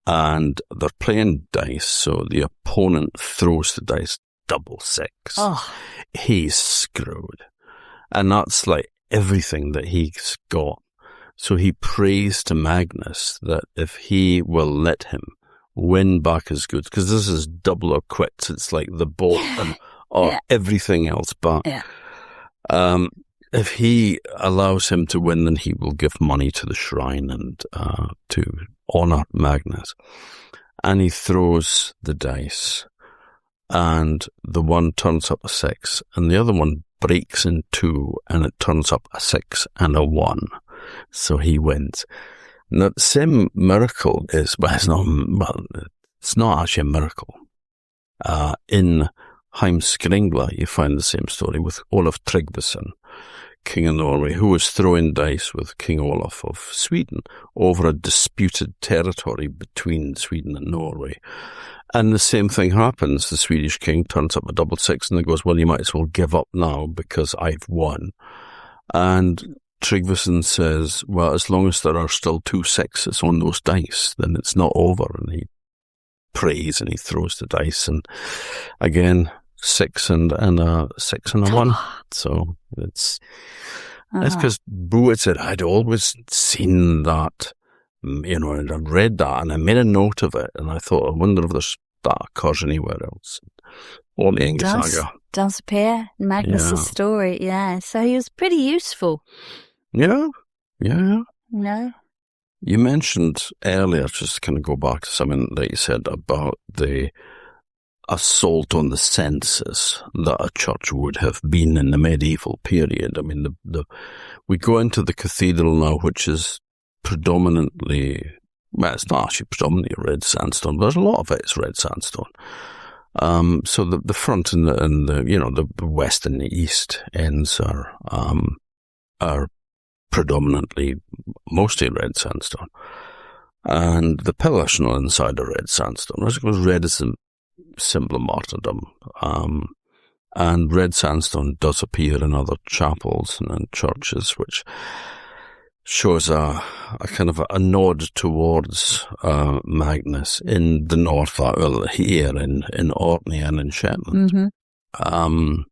And they're playing dice, so the opponent throws the dice double six. Oh. He's screwed. And that's like everything that he's got. So he prays to Magnus that if he will let him win back his goods, because this is double or quits, it's like the boat and everything else back. Yeah. If he allows him to win, then he will give money to the shrine and to honour Magnus. And he throws the dice, and the one turns up a 6, and the other one breaks in 2, and it turns up a 6 and a 1. So he wins. Now, the same miracle is, it's not actually a miracle. In Heimskringla, you find the same story with Olaf Tryggvason, King of Norway, who was throwing dice with King Olaf of Sweden over a disputed territory between Sweden and Norway. And the same thing happens. The Swedish king turns up a double 6 and he goes, well, you might as well give up now because I've won. And Tryggvason says, well, as long as there are still 2 6s on those dice, then it's not over. And he prays and he throws the dice, and again, 6 and a 6 and a 1. So it's because Bua said I'd always seen that, and I'd read that, and I made a note of it, and I thought, I wonder if that occurs anywhere else. Or the English saga does appear in Magnus's story, So he was pretty useful. Yeah. No. You mentioned earlier, just to kind of go back to something that you said about the assault on the senses that a church would have been in the medieval period. I mean, we go into the cathedral now, which is predominantly, well, it's not actually predominantly red sandstone, but there's a lot of it is red sandstone. So the front and the west and the east ends are predominantly mostly red sandstone, and the pillars on the inside are red sandstone. As it goes, red is the symbol of martyrdom, and red sandstone does appear in other chapels and in churches, which shows a kind of a nod towards Magnus in the north, here in Orkney and in Shetland. Mm-hmm.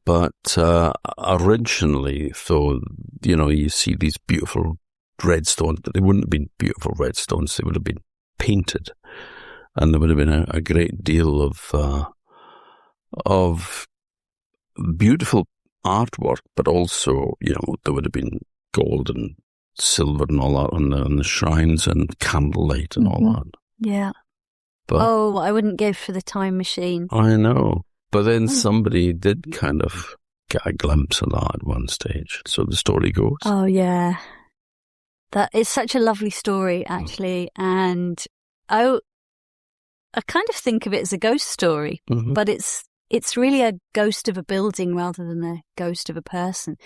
But originally, though, you see these beautiful red stones, but they wouldn't have been beautiful red stones. They would have been painted, and there would have been a great deal of beautiful artwork, but also, there would have been gold and silver and all that on the shrines, and candlelight and all that. Yeah. But, I wouldn't give for the time machine. I know. But then somebody did kind of get a glimpse of that at one stage. So the story goes. Oh, yeah. That is such a lovely story, actually. And I kind of think of it as a ghost story, but it's really a ghost of a building rather than a ghost of a person.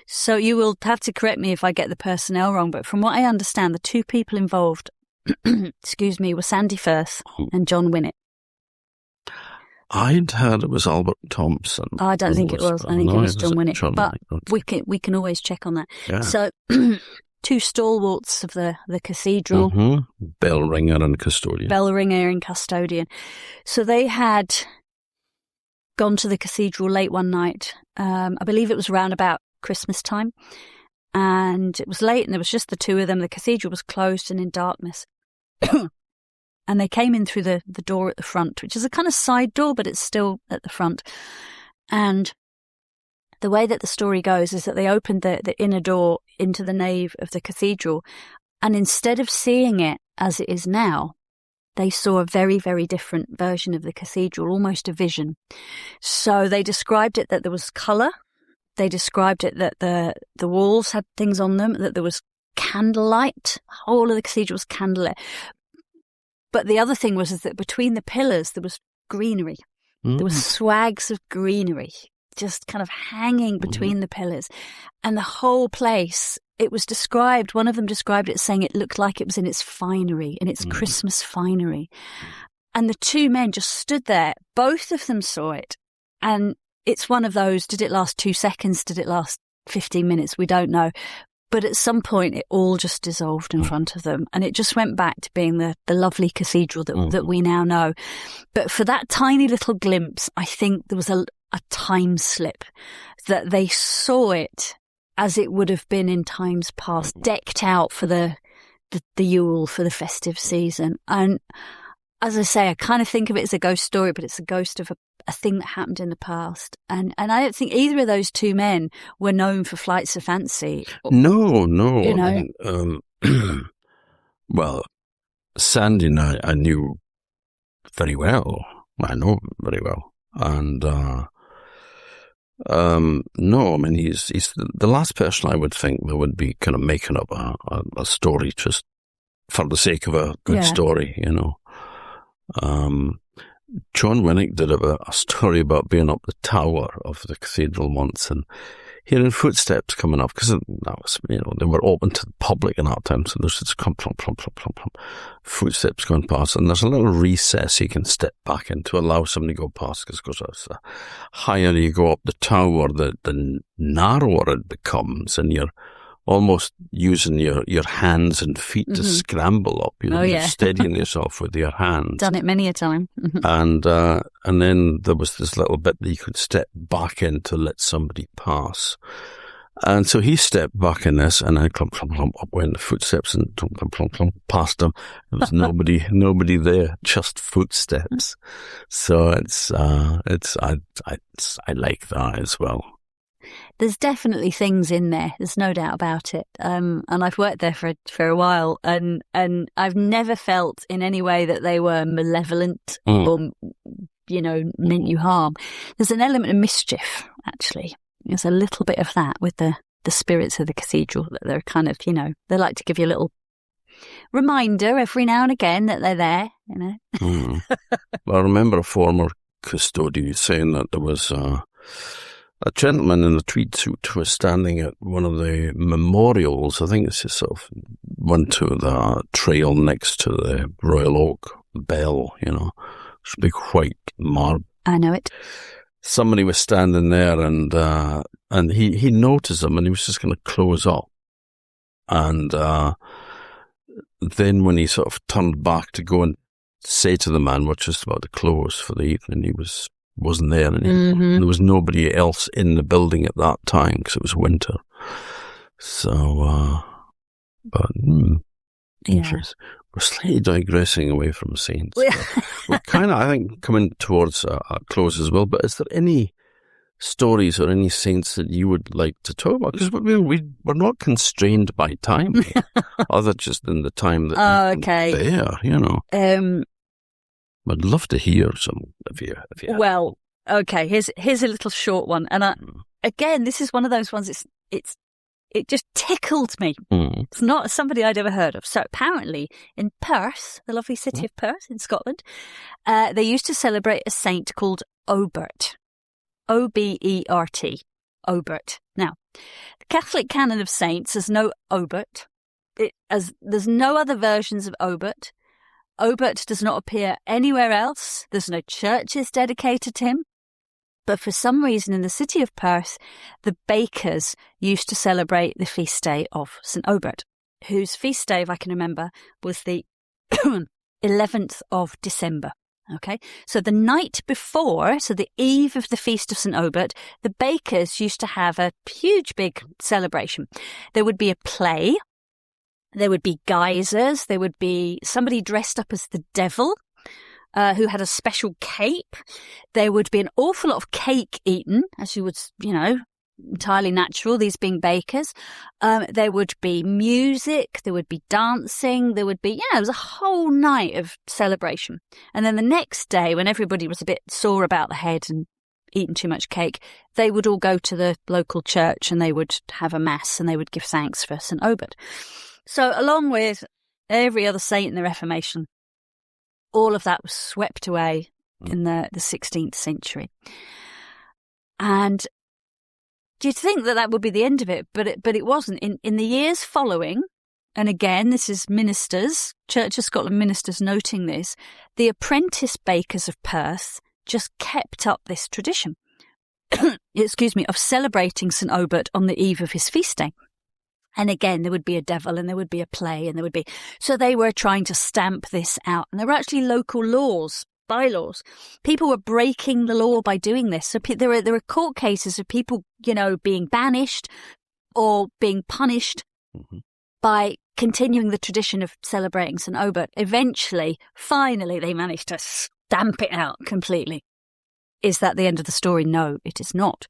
So you will have to correct me if I get the personnel wrong, but from what I understand, the 2 people involved, excuse me, were Sandy Firth and John Winnett. I'd heard it was Albert Thompson. I don't think it was. I think it was John Winnett. But we can always check on that. Yeah. So 2 stalwarts of the cathedral. Bell ringer and custodian. So they had gone to the cathedral late one night. I believe it was around about Christmas time. And it was late and there was just the 2 of them. The cathedral was closed and in darkness. And they came in through the door at the front, which is a kind of side door, but it's still at the front. And the way that the story goes is that they opened the inner door into the nave of the cathedral, and instead of seeing it as it is now, they saw a very, very different version of the cathedral, almost a vision. So they described it that there was colour. They described it that the walls had things on them, that there was candlelight. The whole of the cathedral was candlelit. But the other thing was that between the pillars there was greenery. There was swags of greenery just kind of hanging between the pillars. And the whole place, it was described, one of them described it saying it looked like it was in its finery, in its Christmas finery. And the 2 men just stood there. Both of them saw it. And it's one of those, did it last 2 seconds? Did it last 15 minutes, we don't know. But at some point, it all just dissolved in front of them. And it just went back to being the lovely cathedral that we now know. But for that tiny little glimpse, I think there was a time slip, that they saw it as it would have been in times past, decked out for the Yule, for the festive season. And as I say, I kind of think of it as a ghost story, but it's a ghost of a thing that happened in the past. And I don't think either of those two men were known for flights of fancy. No. You know? I mean, well, Sandy and I knew very well. I know very well. And no, I mean, he's the last person I would think that would be kind of making up a story just for the sake of a good story, you know. John Winnick did a story about being up the tower of the cathedral once and hearing footsteps coming up, because that was, you know, they were open to the public in that time, so there's this clump, footsteps going past, and there's a little recess you can step back in to allow somebody to go past, because the higher you go up the tower, the narrower it becomes, and you're almost using your hands and feet to scramble up. You know, you're steadying yourself with your hands. Done it many a time. And then there was this little bit that you could step back in to let somebody pass. And so he stepped back in this, and then clump, up went the footsteps, and clump, past him. There was nobody there, just footsteps. So I like that as well. There's definitely things in there. There's no doubt about it. And I've worked there for a while, and I've never felt in any way that they were malevolent or, you know, meant you harm. There's an element of mischief, actually. There's a little bit of that with the spirits of the cathedral, that they're kind of, you know, they like to give you a little reminder every now and again that they're there, you know. Well, I remember a former custodian saying that there was a gentleman in a tweed suit was standing at one of the memorials. I think it's just sort of went to the trail next to the Royal Oak bell, you know. It's a big white marble. I know it. Somebody was standing there, and he noticed him, and he was just going to close up. And then when he sort of turned back to go and say to the man, we're just about to close for the evening, he wasn't there anymore. There was nobody else in the building at that time because it was winter. So, interesting. We're slightly digressing away from saints. We're kind of, I think, coming towards a close as well. But is there any stories or any saints that you would like to talk about? Because we're not constrained by time, other just in the time that there, you know. I'd love to hear some of you. Well, okay. Here's a little short one, and again, this is one of those ones. It just tickled me. It's not somebody I'd ever heard of. So apparently, in Perth, the lovely city of Perth in Scotland, they used to celebrate a saint called Obert, Obert, Obert. Now, the Catholic canon of saints has no Obert. There's no other versions of Obert. Obert does not appear anywhere else. There's no churches dedicated to him. But for some reason in the city of Perth, the bakers used to celebrate the feast day of St Obert, whose feast day, if I can remember, was the 11th of December. Okay, so the night before, so the eve of the feast of St Obert, the bakers used to have a huge big celebration. There would be a play. There would be geysers. There would be somebody dressed up as the devil, who had a special cape. There would be an awful lot of cake eaten, as you would, you know, entirely natural, these being bakers. There would be music. There would be dancing. There would be, it was a whole night of celebration. And then the next day, when everybody was a bit sore about the head and eaten too much cake, they would all go to the local church and they would have a mass and they would give thanks for St Obert. So along with every other saint in the Reformation, all of that was swept away in the 16th century. And you'd think that would be the end of it, but it wasn't. In the years following, and again, this is ministers, Church of Scotland ministers noting this, the apprentice bakers of Perth just kept up this tradition. of celebrating St Obert on the eve of his feast day. And again, there would be a devil and there would be a play and there would be... So they were trying to stamp this out. And there were actually local laws, bylaws. People were breaking the law by doing this. So there were court cases of people, being banished or being punished by continuing the tradition of celebrating St Obert. Finally, they managed to stamp it out completely. Is that the end of the story? No, it is not.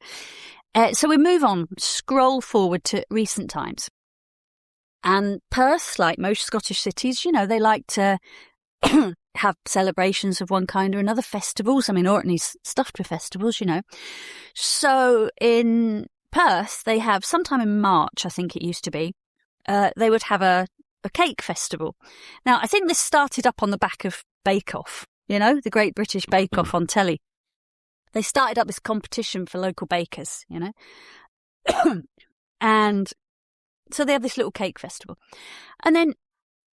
So we move on, scroll forward to recent times. And Perth, like most Scottish cities, they like to have celebrations of one kind or another, festivals. I mean, Orkney's stuffed with festivals, So in Perth, they have, sometime in March, I think it used to be, they would have a cake festival. Now, I think this started up on the back of Bake Off, the Great British Bake Off on telly. They started up this competition for local bakers, and so they have this little cake festival. And then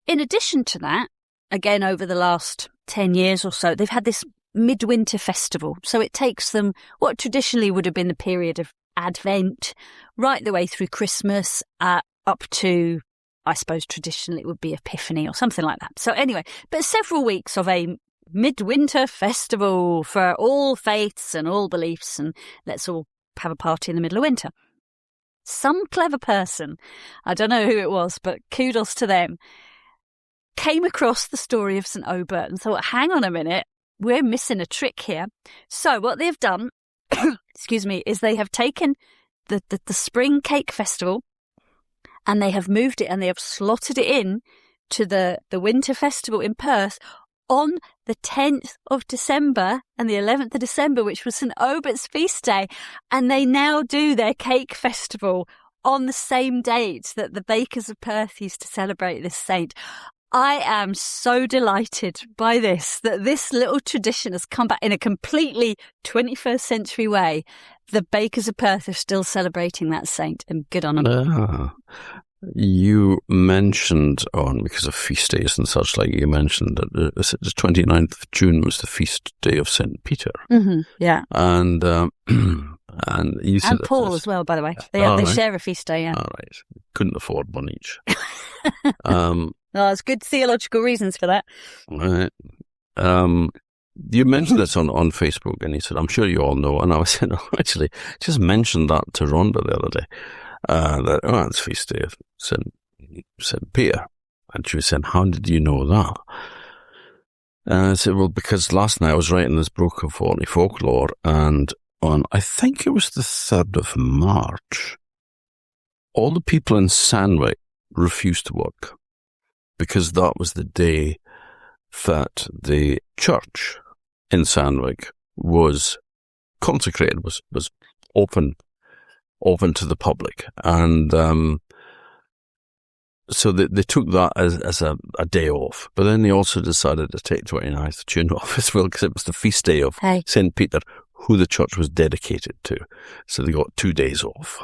in addition to that, again, over the last 10 years or so, they've had this midwinter festival. So it takes them what traditionally would have been the period of Advent, right the way through Christmas, up to, I suppose, traditionally it would be Epiphany or something like that. So anyway, but several weeks of a midwinter festival for all faiths and all beliefs, and let's all have a party in the middle of winter. Some clever person, I don't know who it was, but kudos to them, came across the story of St Obert and thought, hang on a minute, we're missing a trick here. So what they've done, is they have taken the spring cake festival and they have moved it and they have slotted it in to the winter festival in Perth on the 10th of December and the 11th of December, which was St Obert's feast day. And they now do their cake festival on the same date that the bakers of Perth used to celebrate this saint. I am so delighted by this, that this little tradition has come back in a completely 21st century way. The bakers of Perth are still celebrating that saint, and good on them. You mentioned, because of feast days and such, like you mentioned that the 29th of June was the feast day of St Peter. Mm-hmm, yeah. And you said... And Paul as well, by the way. They share a feast day, yeah. All right. Couldn't afford one each. There's good theological reasons for that. Right. You mentioned this on Facebook, and he said, I'm sure you all know. And I was saying, actually, just mentioned that to Rhonda the other day. It's feast day of St Peter. And she was saying, how did you know that? And I said, well, because last night I was writing this book of Orkney Folklore, and on, I think it was the 3rd of March, all the people in Sandwich refused to work, because that was the day that the church in Sandwich was consecrated, was open to the public. And so they took that as a day off. But then they also decided to take 29th of June off as well, because it was the feast day of St Peter, who the church was dedicated to. So they got 2 days off.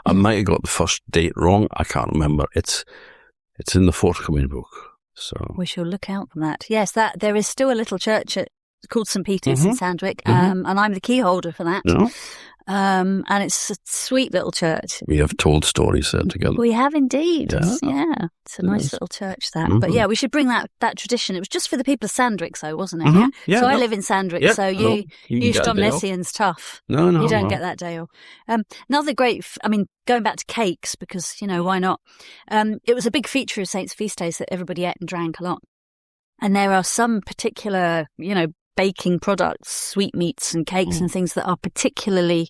I might have got the first date wrong. I can't remember. It's in the forthcoming book. So we shall look out for that. Yes, there is still a little church called St Peter's in Sandwich, and I'm the key holder for that. Yeah. And it's a sweet little church. We have told stories there together. We have indeed. Yeah. It's a nice little church, that. But yeah, we should bring that tradition. It was just for the people of Sandwich, though, wasn't it? Yeah. So I live in Sandwich, so you Stomnessian's tough. No. You don't get that day off. Another great, going back to cakes, because, why not? It was a big feature of Saints' feast days that everybody ate and drank a lot. And there are some particular, baking products, sweetmeats and cakes and things that are particularly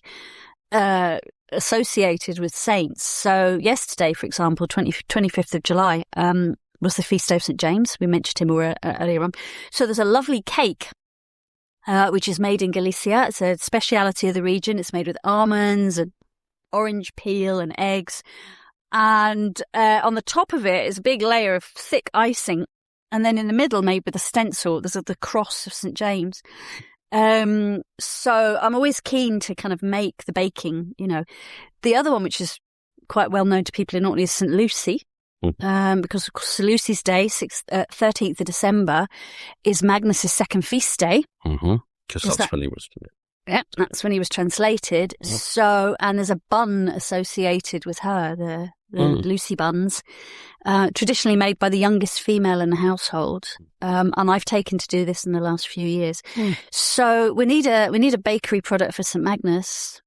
associated with saints. So yesterday, for example, 25th of July, was the feast day of St James. We mentioned him earlier on. So there's a lovely cake, which is made in Galicia. It's a speciality of the region. It's made with almonds and orange peel and eggs. And on the top of it is a big layer of thick icing. And then in the middle, made with a stencil, there's the cross of St James. So I'm always keen to kind of make the baking, The other one, which is quite well known to people in Orkney, is St Lucy. Because of course, St Lucy's Day, 13th of December, is Magnus's second feast day. Because that's when he was Yeah, that's when he was translated. So, and there's a bun associated with her, the Lucy buns, traditionally made by the youngest female in the household. And I've taken to do this in the last few years. So we need a bakery product for St Magnus,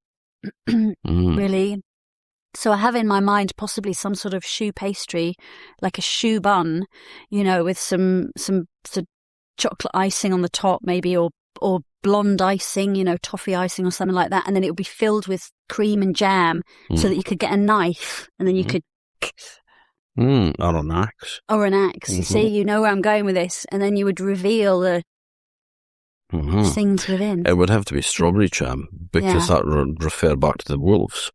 really. So I have in my mind possibly some sort of choux pastry, like a choux bun, with some chocolate icing on the top, maybe, or blonde icing, toffee icing or something like that. And then it would be filled with cream and jam so that you could get a knife and then you could... Or an axe. Or an axe. You see, you know where I'm going with this. And then you would reveal the things within. It would have to be strawberry jam because that would refer back to the wolves.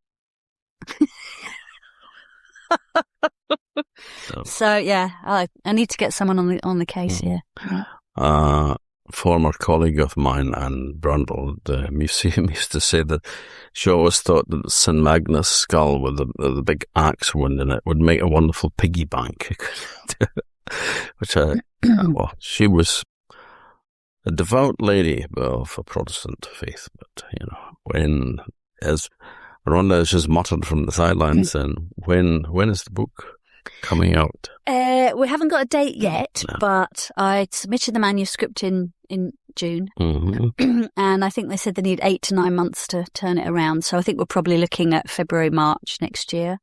So yeah, I need to get someone on the case here. Former colleague of mine, Anne Brundle, at the museum, used to say that she always thought that the St Magnus skull with the big axe wound in it would make a wonderful piggy bank. Which she was a devout lady of a Protestant faith, but when, as Rhonda has just muttered from the sidelines, and when is the book coming out? We haven't got a date yet, but I submitted the manuscript in June, and I think they said they need 8 to 9 months to turn it around. So I think we're probably looking at February, March next year,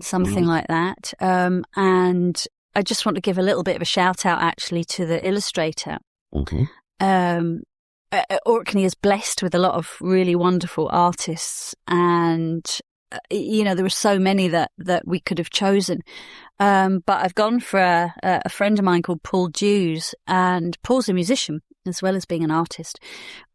something like that. And I just want to give a little bit of a shout out, actually, to the illustrator. Orkney is blessed with a lot of really wonderful artists, and there were so many that we could have chosen. But I've gone for a friend of mine called Paul Dews, and Paul's a musician as well as being an artist.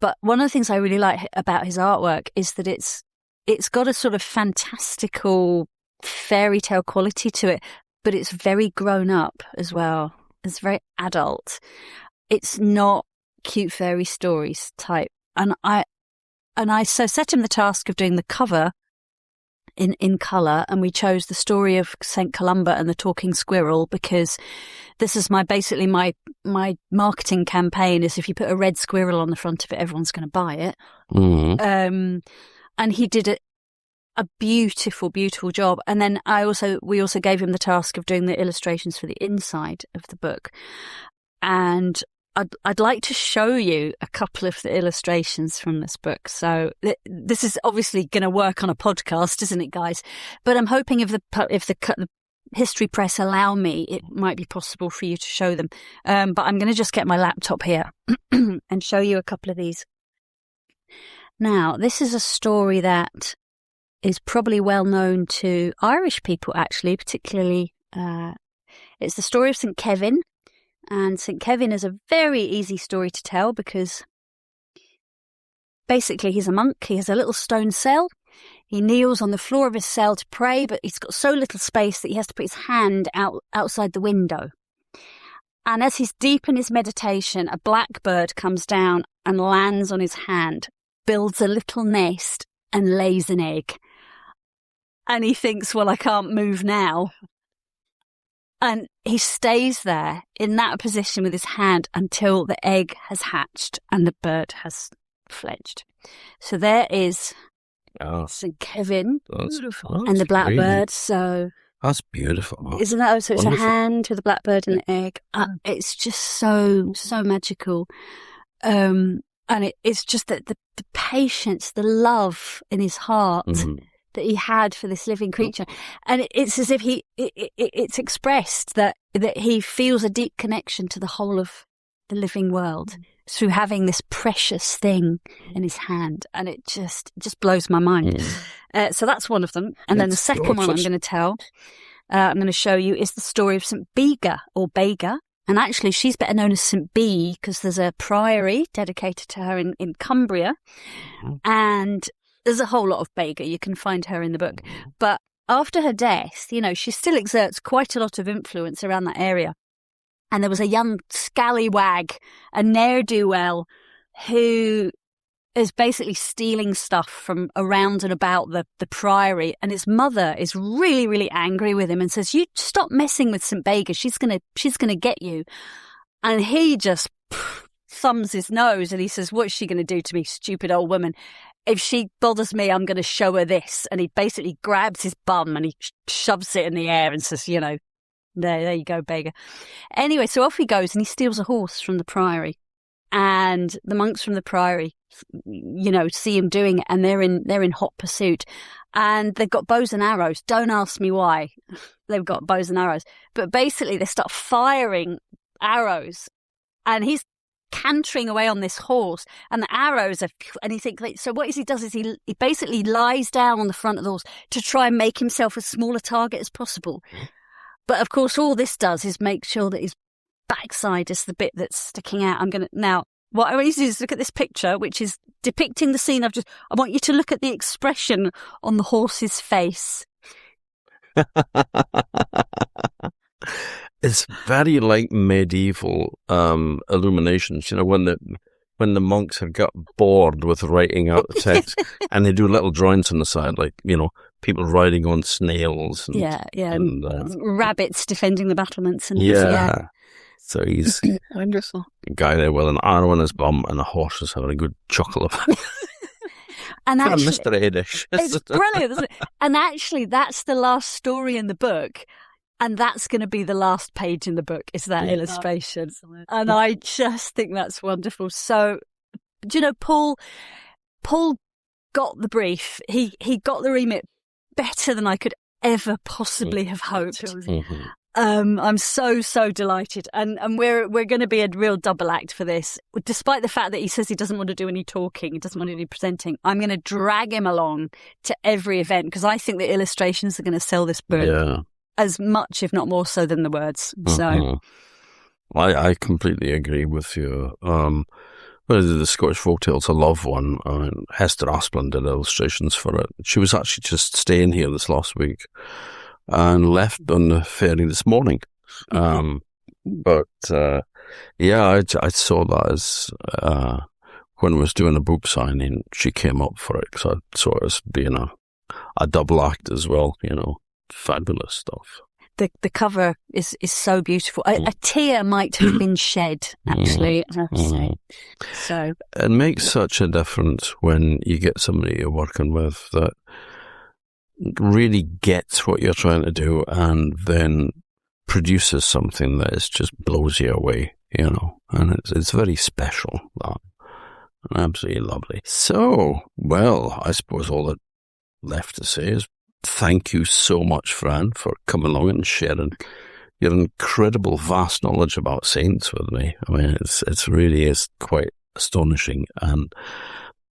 But one of the things I really like about his artwork is that it's got a sort of fantastical fairy tale quality to it, but it's very grown up as well. It's very adult. It's not cute fairy stories type. And I so set him the task of doing the cover in colour, and we chose the story of St Columba and the talking squirrel, because this is my marketing campaign is if you put a red squirrel on the front of it, everyone's going to buy it. And he did a beautiful, beautiful job. And then we also gave him the task of doing the illustrations for the inside of the book. And I'd like to show you a couple of the illustrations from this book. So this is obviously going to work on a podcast, isn't it, guys? But I'm hoping if the History Press allow me, it might be possible for you to show them. But I'm going to just get my laptop here and show you a couple of these. Now, this is a story that is probably well known to Irish people, actually, particularly. It's the story of St Kevin. And St Kevin is a very easy story to tell because basically he's a monk. He has a little stone cell. He kneels on the floor of his cell to pray, but he's got so little space that he has to put his hand outside the window. And as he's deep in his meditation, a blackbird comes down and lands on his hand, builds a little nest and lays an egg. And he thinks, well, I can't move now. And he stays there in that position with his hand until the egg has hatched and the bird has fledged. So there is St Kevin and the blackbird. So that's beautiful. Isn't that so? It's wonderful. A hand with a blackbird and an egg. It's just so magical. And it's just that the patience, the love in his heart. That he had for this living creature. And it's as if it's expressed that he feels a deep connection to the whole of the living world through having this precious thing in his hand. And it just blows my mind. So that's one of them. And then the second one I'm going to tell, I'm going to show you, is the story of St Bega or Bega. And actually she's better known as St Bee because there's a priory dedicated to her in Cumbria. And there's a whole lot of Bega. You can find her in the book. But after her death, she still exerts quite a lot of influence around that area. And there was a young scallywag, a ne'er-do-well, who is basically stealing stuff from around and about the priory. And his mother is really, really angry with him and says, you stop messing with St Bega. She's gonna get you. And he just thumbs his nose and he says, "What's she going to do to me, stupid old woman? If she bothers me, I'm going to show her this." And he basically grabs his bum and he shoves it in the air and says, there you go, beggar. Anyway, so off he goes and he steals a horse from the priory. And the monks from the priory, see him doing it, and they're in hot pursuit. And they've got bows and arrows. Don't ask me why they've got bows and arrows. But basically they start firing arrows and he's cantering away on this horse, and the arrows are, and he thinks, so what he does is he basically lies down on the front of the horse to try and make himself as small a target as possible. But of course, all this does is make sure that his backside is the bit that's sticking out. What I want you to do is look at this picture, which is depicting the scene. I want you to look at the expression on the horse's face. It's very like medieval illuminations, when the monks have got bored with writing out the text and they do little drawings on the side, like, people riding on snails. And rabbits defending the battlements. And So he's wonderful. a guy there with an arrow on his bum and a horse is having a good chuckle about it. And actually, Mr. Edish. It's brilliant, isn't it? And actually, that's the last story in the book. And that's going to be the last page in the book, is that illustration. And I just think that's wonderful. So, Paul got the brief. He got the remit better than I could ever possibly have hoped. Mm-hmm. I'm so delighted. And we're going to be a real double act for this. Despite the fact that he says he doesn't want to do any talking, he doesn't want to do any presenting, I'm going to drag him along to every event because I think the illustrations are going to sell this book as much, if not more so, than the words. So, I completely agree with you. The Scottish Folktales of Love one, Hester Asplund did illustrations for it. She was actually just staying here this last week and left on the ferry this morning. I saw that as when I was doing a book signing, she came up for it because I saw it as being a double act as well, fabulous stuff. The cover is so beautiful. A tear might have been shed, actually, I have to say. So it makes such a difference when you get somebody you're working with that really gets what you're trying to do and then produces something that just blows you away, and it's very special, that. And absolutely lovely. So, well, I suppose all that left to say is thank you so much, Fran, for coming along and sharing your incredible vast knowledge about saints with me. I mean, it's really is quite astonishing and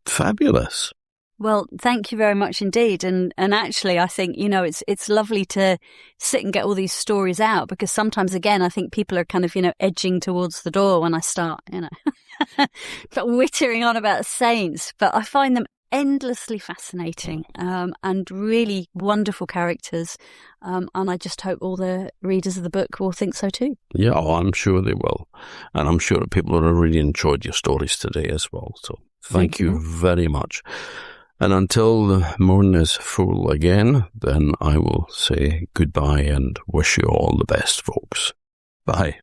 fabulous. Well, thank you very much indeed. And actually, I think, it's lovely to sit and get all these stories out because sometimes, again, I think people are kind of, edging towards the door when I start, but wittering on about saints. But I find them endlessly fascinating and really wonderful characters. And I just hope all the readers of the book will think so too. Yeah, I'm sure they will. And I'm sure that people will have really enjoyed your stories today as well. So thank you very much. And until the moon is full again, then I will say goodbye and wish you all the best, folks. Bye.